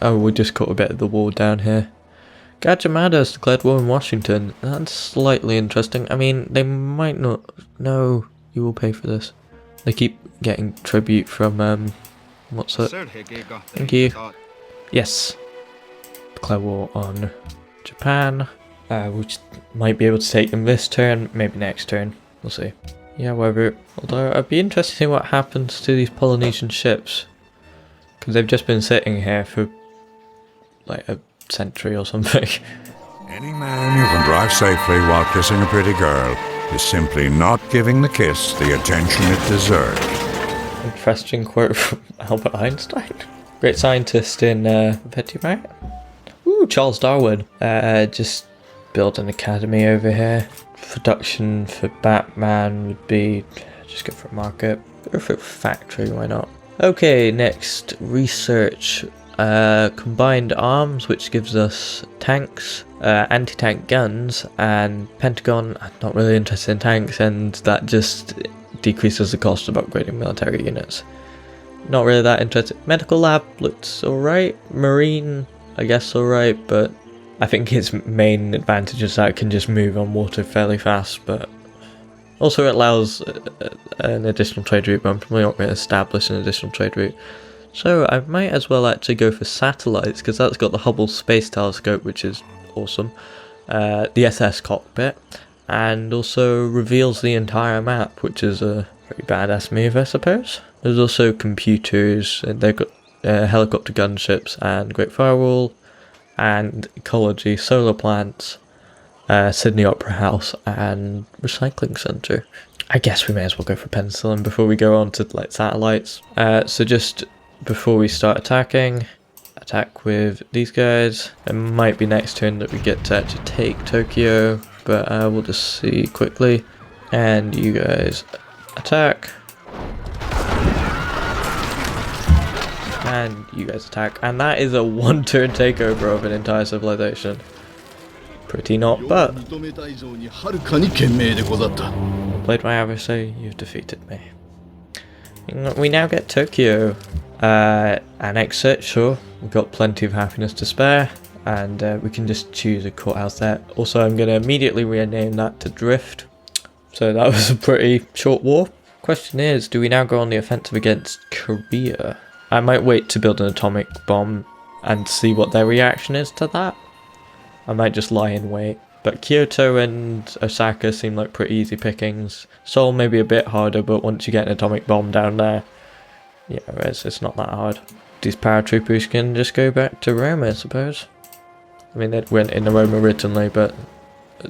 S1: Oh, we just caught a bit of the wall down here. Gajamada has declared war in Washington. That's slightly interesting. I mean, they might not. No, you will pay for this. They keep getting tribute from, what's it? Thank you. Yes. Declare war on Japan. Which might be able to take them this turn, maybe next turn. We'll see. Yeah, whatever. Although, I'd be interested to see what happens to these Polynesian ships. Because they've just been sitting here for like a century or something.
S2: Any man who can drive safely while kissing a pretty girl is simply not giving the kiss the attention it deserves.
S1: Interesting quote from Albert Einstein. Great scientist in Vegemite. Ooh, Charles Darwin. Just build an academy over here. Production for Batman would be just go for a market. Go for a factory, why not? Okay, next research. Combined arms, which gives us tanks, anti-tank guns, and Pentagon. I'm not really interested in tanks, and that just decreases the cost of upgrading military units. Not really that interested. Medical lab looks alright. Marine, I guess alright, but I think its main advantage is that it can just move on water fairly fast, but also it allows an additional trade route, but I'm probably not going to establish an additional trade route. So I might as well actually go for satellites, because that's got the Hubble Space Telescope, which is awesome. The SS cockpit, and also reveals the entire map, which is a pretty badass move, I suppose. There's also computers, and they've got helicopter gunships, and Great Firewall, and ecology, solar plants, Sydney Opera House, and recycling centre. I guess we may as well go for penicillin before we go on to like satellites. So just before we start attacking, attack with these guys. It might be next turn that we get to actually take Tokyo, but we'll just see quickly. And you guys attack. And you guys attack. And that is a one-turn takeover of an entire civilization. Pretty not, but played my adversary, you've defeated me. We now get Tokyo. Annex it, sure. We've got plenty of happiness to spare, and we can just choose a courthouse there. Also, I'm going to immediately rename that to Drift. So that was a pretty short war. Question is, do we now go on the offensive against Korea? I might wait to build an atomic bomb and see what their reaction is to that. I might just lie in wait. But Kyoto and Osaka seem like pretty easy pickings. Seoul may be a bit harder, but once you get an atomic bomb down there, yeah, it's not that hard. These paratroopers can just go back to Rome, I suppose. I mean, they went into Rome originally, but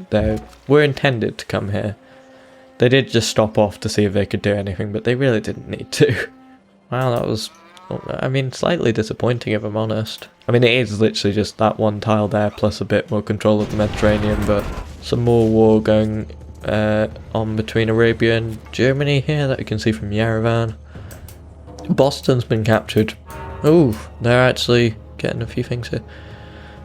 S1: they were intended to come here. They did just stop off to see if they could do anything, but they really didn't need to. Wow, that was, I mean, slightly disappointing if I'm honest. I mean, it is literally just that one tile there, plus a bit more control of the Mediterranean, but some more war going on between Arabia and Germany here that you can see from Yerevan. Boston's been captured. Oh, they're actually getting a few things here.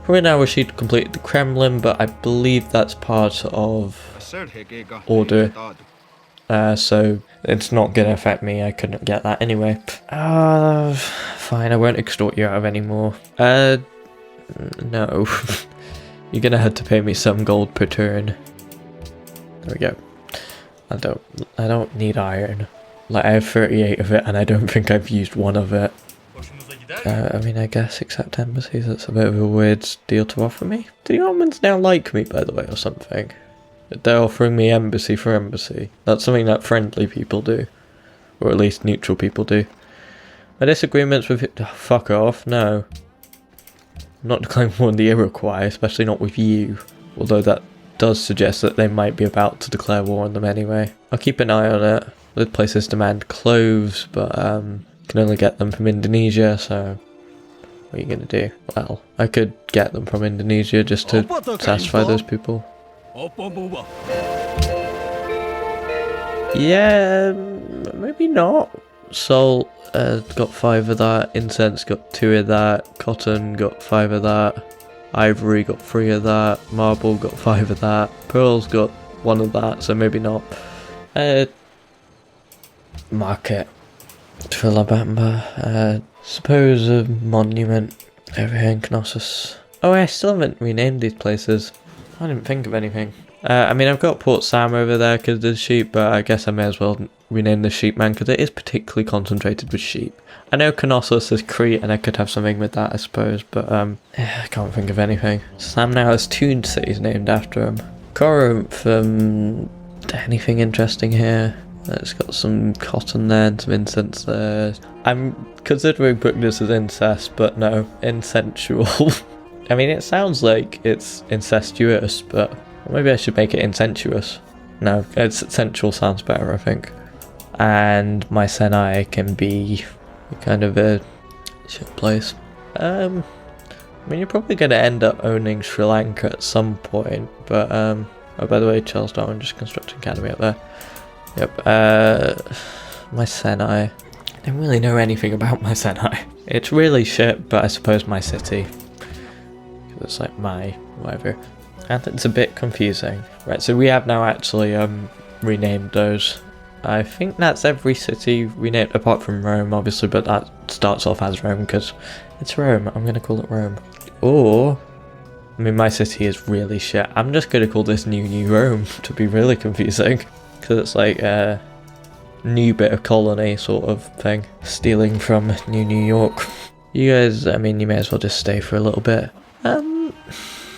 S1: Right now Rashid completed the Kremlin, but I believe that's part of order. So it's not going to affect me. I couldn't get that anyway. Fine, I won't extort you out of anymore. No. You're going to have to pay me some gold per turn. There we go. I don't need iron. Like, I have 38 of it, and I don't think I've used one of it. I mean, I guess accept embassies, that's a bit of a weird deal to offer me. Do the Ottomans now like me, by the way, or something? They're offering me embassy for embassy. That's something that friendly people do. Or at least neutral people do. My disagreements with it... Oh, fuck off, no. I'm not declaring war on the Iroquois, especially not with you. Although that does suggest that they might be about to declare war on them anyway. I'll keep an eye on it. Those places demand cloves, but can only get them from Indonesia, so what are you going to do? Well, I could get them from Indonesia just to satisfy those people. Yeah, maybe not. Salt got 5 of that, incense got 2 of that, cotton got 5 of that, ivory got 3 of that, marble got 5 of that, pearls got 1 of that, so maybe not. Market for Labamba. Suppose a monument over here in Knossos. Oh, I still haven't renamed these places. I didn't think of anything. I mean, I've got Port Sam over there because there's sheep, but I guess I may as well rename the sheep man because it is particularly concentrated with sheep. I know Knossos is Crete and I could have something with that, I suppose, but I can't think of anything. Sam now has 2 cities named after him. Corinth, anything interesting here? It's got some cotton there and some incense there. I'm considering putting this as incest, but no, insensual. I mean, it sounds like it's incestuous, but maybe I should make it insensuous. No, it's sensual sounds better, I think. And my Senai can be kind of a shit place. I mean, you're probably going to end up owning Sri Lanka at some point, but oh, by the way, Charles Darwin just constructed Academy up there. Yep, my Senai. I don't really know anything about my Senai. It's really shit, but I suppose my city. It's like my whatever. And it's a bit confusing. Right, so we have now actually renamed those. I think that's every city renamed, apart from Rome, obviously, but that starts off as Rome because it's Rome. I'm going to call it Rome. Or, I mean, my city is really shit. I'm just going to call this New Rome to be really confusing. Because it's like a new bit of colony sort of thing. Stealing from New York. You guys, I mean, you may as well just stay for a little bit.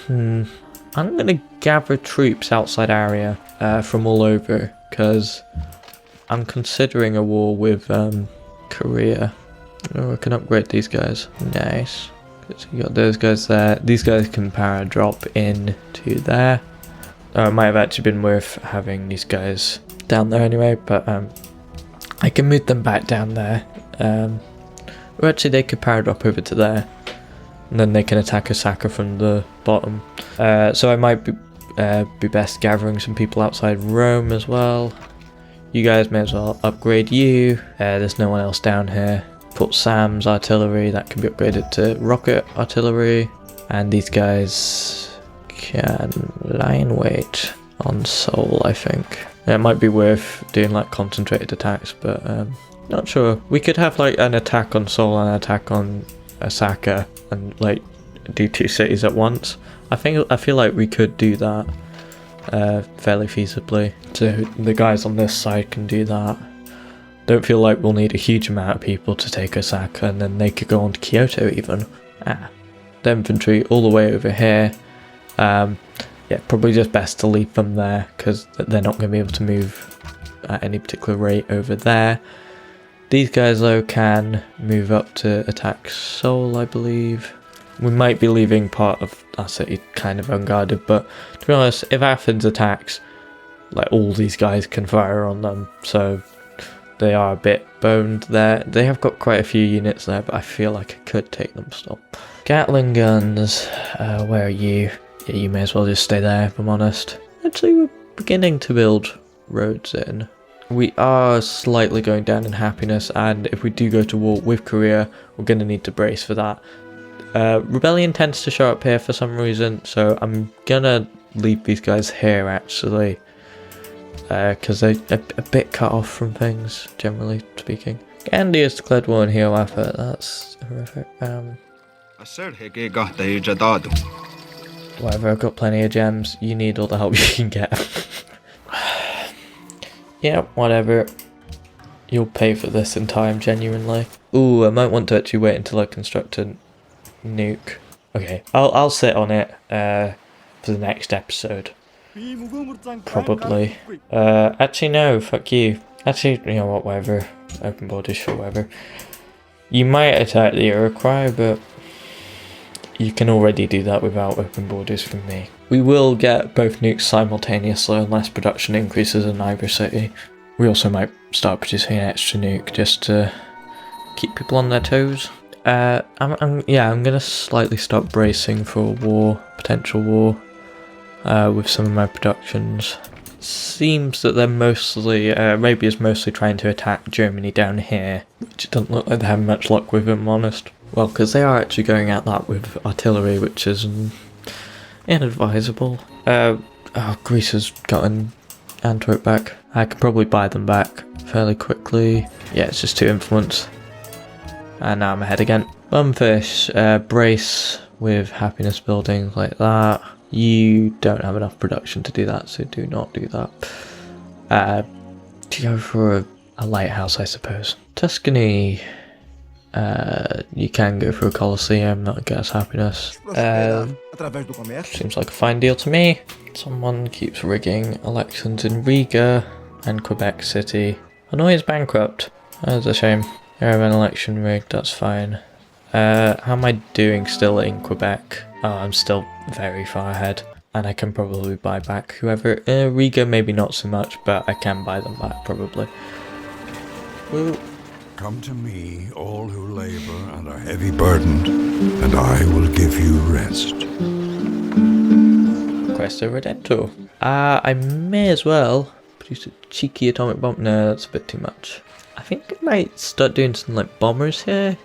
S1: I'm gonna gather troops outside area from all over, because I'm considering a war with Korea. Oh, I can upgrade these guys. Nice. So you got those guys there. These guys can power drop in to there. It might have actually been worth having these guys down there anyway, but I can move them back down there. Or actually they could power drop over to there, and then they can attack Osaka from the bottom. So I might be best gathering some people outside Rome as well. You guys may as well upgrade you. There's no one else down here. Put Sam's artillery, that can be upgraded to rocket artillery. And these guys can line wait on Seoul, I think. It might be worth doing like concentrated attacks, but not sure. We could have like an attack on Seoul and an attack on Osaka and like do 2 cities at once. I feel like we could do that fairly feasibly. So the guys on this side can do that. Don't feel like we'll need a huge amount of people to take Osaka, and then they could go on to Kyoto even. The infantry all the way over here. Yeah, probably just best to leave them there, because they're not going to be able to move at any particular rate over there. These guys though can move up to attack Seoul, I believe. We might be leaving part of our city kind of unguarded, but to be honest, if Athens attacks, like all these guys can fire on them, so they are a bit boned there. They have got quite a few units there, but I feel like I could take them still. Gatling guns, where are you? Yeah, you may as well just stay there if I'm honest. Actually, we're beginning to build roads in. We are slightly going down in happiness, and if we do go to war with Korea, we're going to need to brace for that. Rebellion tends to show up here for some reason, so I'm gonna leave these guys here actually, because they're a bit cut off from things, generally speaking. Gandhi has declared war on Hiawatha, that's horrific. Whatever, I've got plenty of gems, you need all the help you can get. Yeah, whatever. You'll pay for this in time, genuinely. Ooh, I might want to actually wait until I construct a nuke. Okay, I'll sit on it for the next episode. Probably. Actually no, fuck you. Actually, you know what, whatever. Open borders, sure, whatever. You might attack the Iroquois, but you can already do that without open borders from me. We will get both nukes simultaneously unless production increases in either city. We also might start producing an extra nuke just to keep people on their toes. I'm gonna slightly start bracing for a war, potential war, with some of my productions. Seems that they're mostly, Arabia's mostly trying to attack Germany down here, which it doesn't look like they're having much luck with, if I'm honest. Well, because they are actually going at that with artillery, which is inadvisable. Greece has gotten Antwerp back. I can probably buy them back fairly quickly. Yeah, it's just 2 influence. And now I'm ahead again. Bumfish, brace with happiness building like that. You don't have enough production to do that, so do not do that. To go for a lighthouse, I suppose. Tuscany, you can go for a Colosseum, that gets happiness. Seems like a fine deal to me. Someone keeps rigging elections in Riga and Quebec City. Hanoi is bankrupt. That's a shame. I have an election rigged, that's fine. How am I doing still in Quebec? Oh, I'm still very far ahead. And I can probably buy back whoever. Riga maybe not so much, but I can buy them back probably. Woo.
S2: Come to me, all who labor and are heavy burdened, and I will give you rest.
S1: Questo Redento. I may as well produce a cheeky atomic bomb. No, that's a bit too much. I think I might start doing some like bombers here.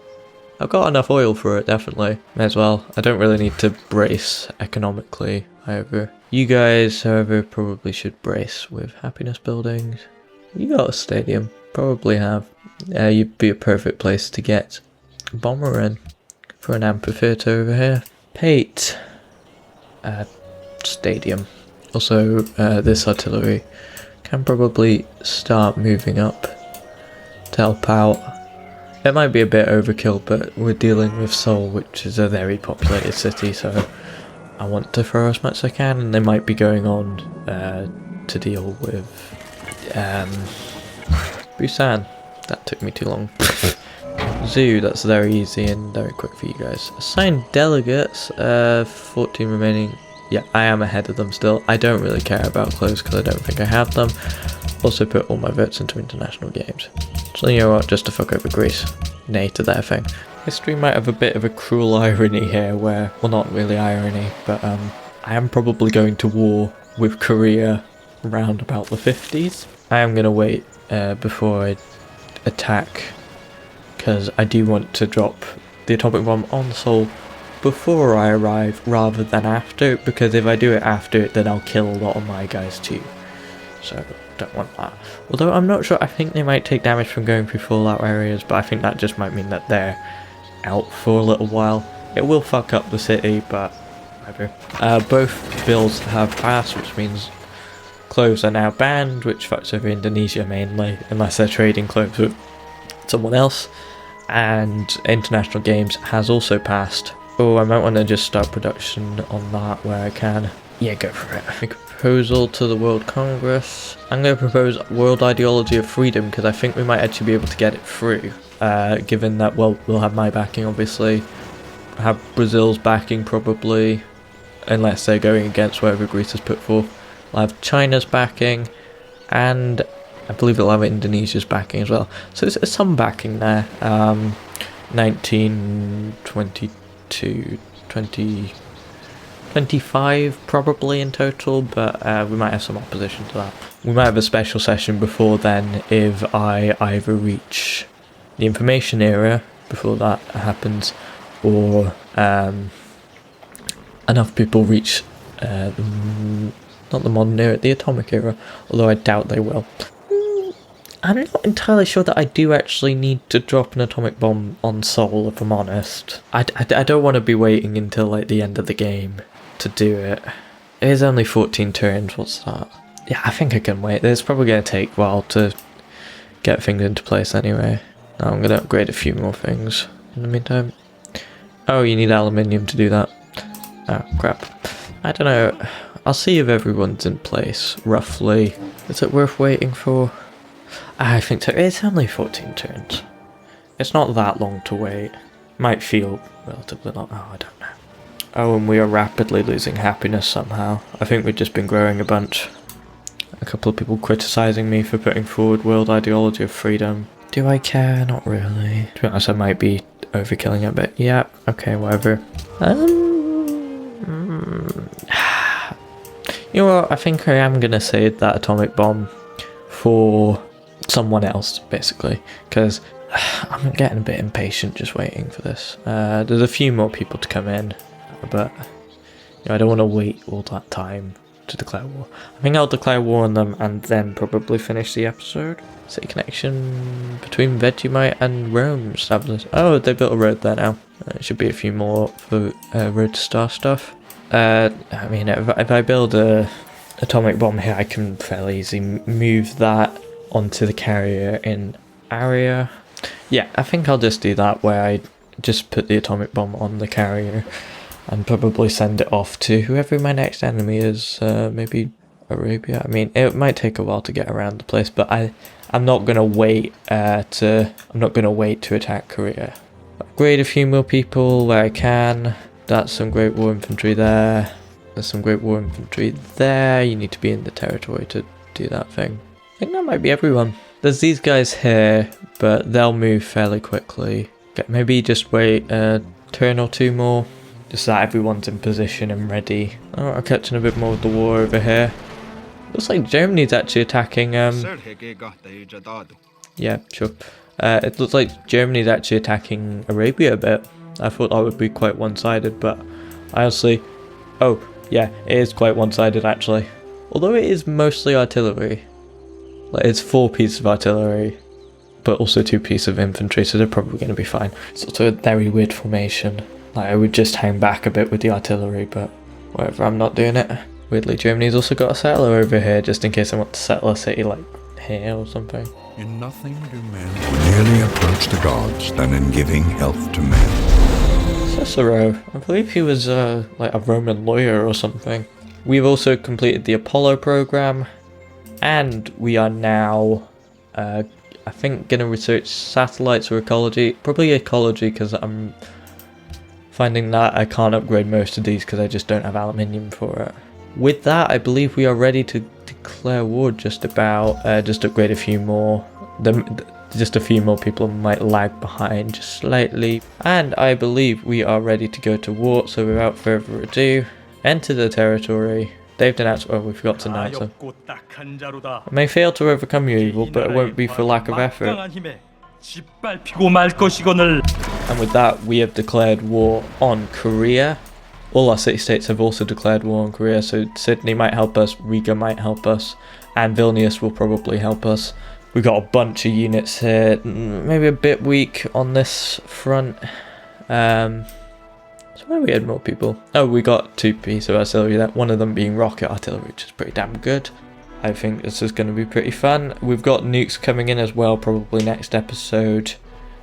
S1: I've got enough oil for it, definitely. May as well. I don't really need to brace economically, however. You guys, however, probably should brace with happiness buildings. You got a stadium. Probably have. You'd be a perfect place to get a bomber in for an amphitheatre over here. Pate. Stadium. Also, this artillery can probably start moving up to help out. It might be a bit overkill, but we're dealing with Seoul, which is a very populated city, so I want to throw as much as I can, and they might be going on to deal with Busan. That took me too long. Zoo, that's very easy and very quick for you guys. Assigned delegates, 14 remaining. Yeah, I am ahead of them still. I don't really care about clothes because I don't think I have them. Also put all my votes into international games. So you know what, just to fuck over Greece. Nay to their thing. History might have a bit of a cruel irony here where, well, not really irony, but I am probably going to war with Korea around about the 50s. I am going to wait before I attack, because I do want to drop the atomic bomb on Seoul before I arrive rather than after, because if I do it after, then I'll kill a lot of my guys too. So don't want that. Although I'm not sure, I think they might take damage from going through fallout areas, but I think that just might mean that they're out for a little while. It will fuck up the city, but whatever. Both bills have passed, which means clothes are now banned, which fucks over Indonesia mainly, unless they're trading clothes with someone else. And international games has also passed. Oh, I might want to just start production on that where I can. Yeah, go for it. Make a proposal to the World Congress. I'm going to propose World Ideology of Freedom because I think we might actually be able to get it through. Given that, well, we'll have my backing obviously. Have Brazil's backing probably. Unless they're going against whatever Greece has put forth. We'll have China's backing. And I believe it'll have Indonesia's backing as well. So there's some backing there. 19, 22, 20, 25 probably in total, but we might have some opposition to that. We might have a special session before then if I either reach the information era before that happens, or enough people reach not the modern era, the atomic era, although I doubt they will. I'm not entirely sure that I do actually need to drop an atomic bomb on Seoul, if I'm honest. I don't want to be waiting until like the end of the game to do it. It is only 14 turns, what's that? Yeah, I think I can wait. It's probably going to take a while to get things into place anyway. Now I'm going to upgrade a few more things in the meantime. Oh, you need aluminium to do that. Oh, crap. I don't know. I'll see if everyone's in place, roughly. Is it worth waiting for? I think so. It's only 14 turns. It's not that long to wait. Might feel relatively long. Oh, I don't know. Oh, and we are rapidly losing happiness somehow. I think we've just been growing a bunch. A couple of people criticising me for putting forward World Ideology of Freedom. Do I care? Not really. To be honest, I might be overkilling it a bit. Yeah, okay, whatever. You know what? I think I am going to save that atomic bomb for someone else, basically, because I'm getting a bit impatient just waiting for this. There's a few more people to come in, but you know, I don't want to wait all that time to declare war. I think I'll declare war on them and then probably finish the episode. City connection between Vegemite and Rome established. Oh, they built a road there now. There should be a few more for Road to Star stuff. I mean, if I build a atomic bomb here, I can fairly easily move that onto the carrier in area. Yeah, I think I'll just do that where I just put the atomic bomb on the carrier and probably send it off to whoever my next enemy is, maybe Arabia. I mean, it might take a while to get around the place, but I'm not gonna wait to attack Korea. Upgrade a few more people where I can. That's some Great War Infantry there. There's some Great War Infantry there. You need to be in the territory to do that thing. I think that might be everyone. There's these guys here, but they'll move fairly quickly. Okay, maybe just wait a turn or two more, just so that everyone's in position and ready. Oh, I'm catching a bit more of the war over here. Looks like Germany's actually attacking, yeah, sure. It looks like Germany's actually attacking Arabia a bit. I thought that would be quite one-sided, but I honestly... Oh, yeah, it is quite one-sided actually. Although it is mostly artillery. Like, it's 4 pieces of artillery, but also 2 pieces of infantry, so they're probably going to be fine. It's also a very weird formation. Like, I would just hang back a bit with the artillery, but whatever, I'm not doing it. Weirdly, Germany's also got a settler over here, just in case I want to settle a city, like, here or something.
S2: In nothing do men more nearly approach the gods than in giving health to men.
S1: Cicero. I believe he was like a Roman lawyer or something. We've also completed the Apollo program, and we are now, I think, going to research satellites or ecology. Probably ecology, because I'm finding that I can't upgrade most of these because I just don't have aluminium for it. With that, I believe we are ready to declare war just about. Just upgrade a few more. Just a few more people might lag behind just slightly. And I believe we are ready to go to war, so without further ado, enter the territory. They've denounced, oh, we forgot to announce them. I may fail to overcome your evil, but it won't be for lack of effort. And with that, we have declared war on Korea. All our city-states have also declared war on Korea, so Sydney might help us, Riga might help us, and Vilnius will probably help us. We've got a bunch of units here, maybe a bit weak on this front. So where we had more people? Oh, we got 2 pieces of artillery there, one of them being rocket artillery, which is pretty damn good. I think this is going to be pretty fun. We've got nukes coming in as well, probably next episode.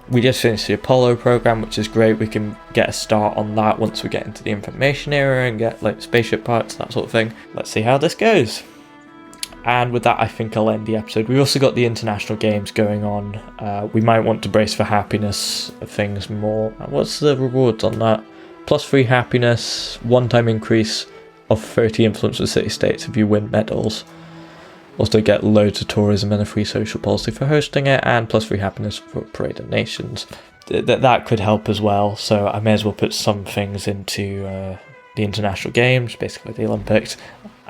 S1: We just finished the Apollo program, which is great. We can get a start on that once we get into the information era and get like spaceship parts, that sort of thing. Let's see how this goes. And with that, I think I'll end the episode. We've also got the international games going on. We might want to brace for happiness things more. What's the rewards on that? +3 happiness, one-time increase of 30 influence with city-states if you win medals. Also get loads of tourism and a free social policy for hosting it, and +3 happiness for Parade of Nations. That could help as well, so I may as well put some things into the international games, basically the Olympics,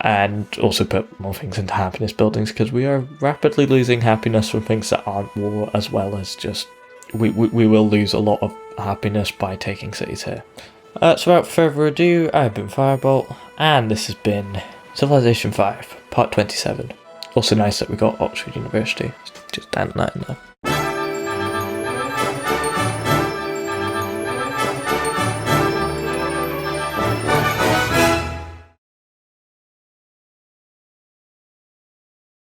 S1: and also put more things into happiness buildings, because we are rapidly losing happiness from things that aren't war, as well as just we will lose a lot of happiness by taking cities here. So without further ado, I've been Firebolt, and this has been Civilization 5, Part 27. Also nice that we got Oxford University, just down that in there.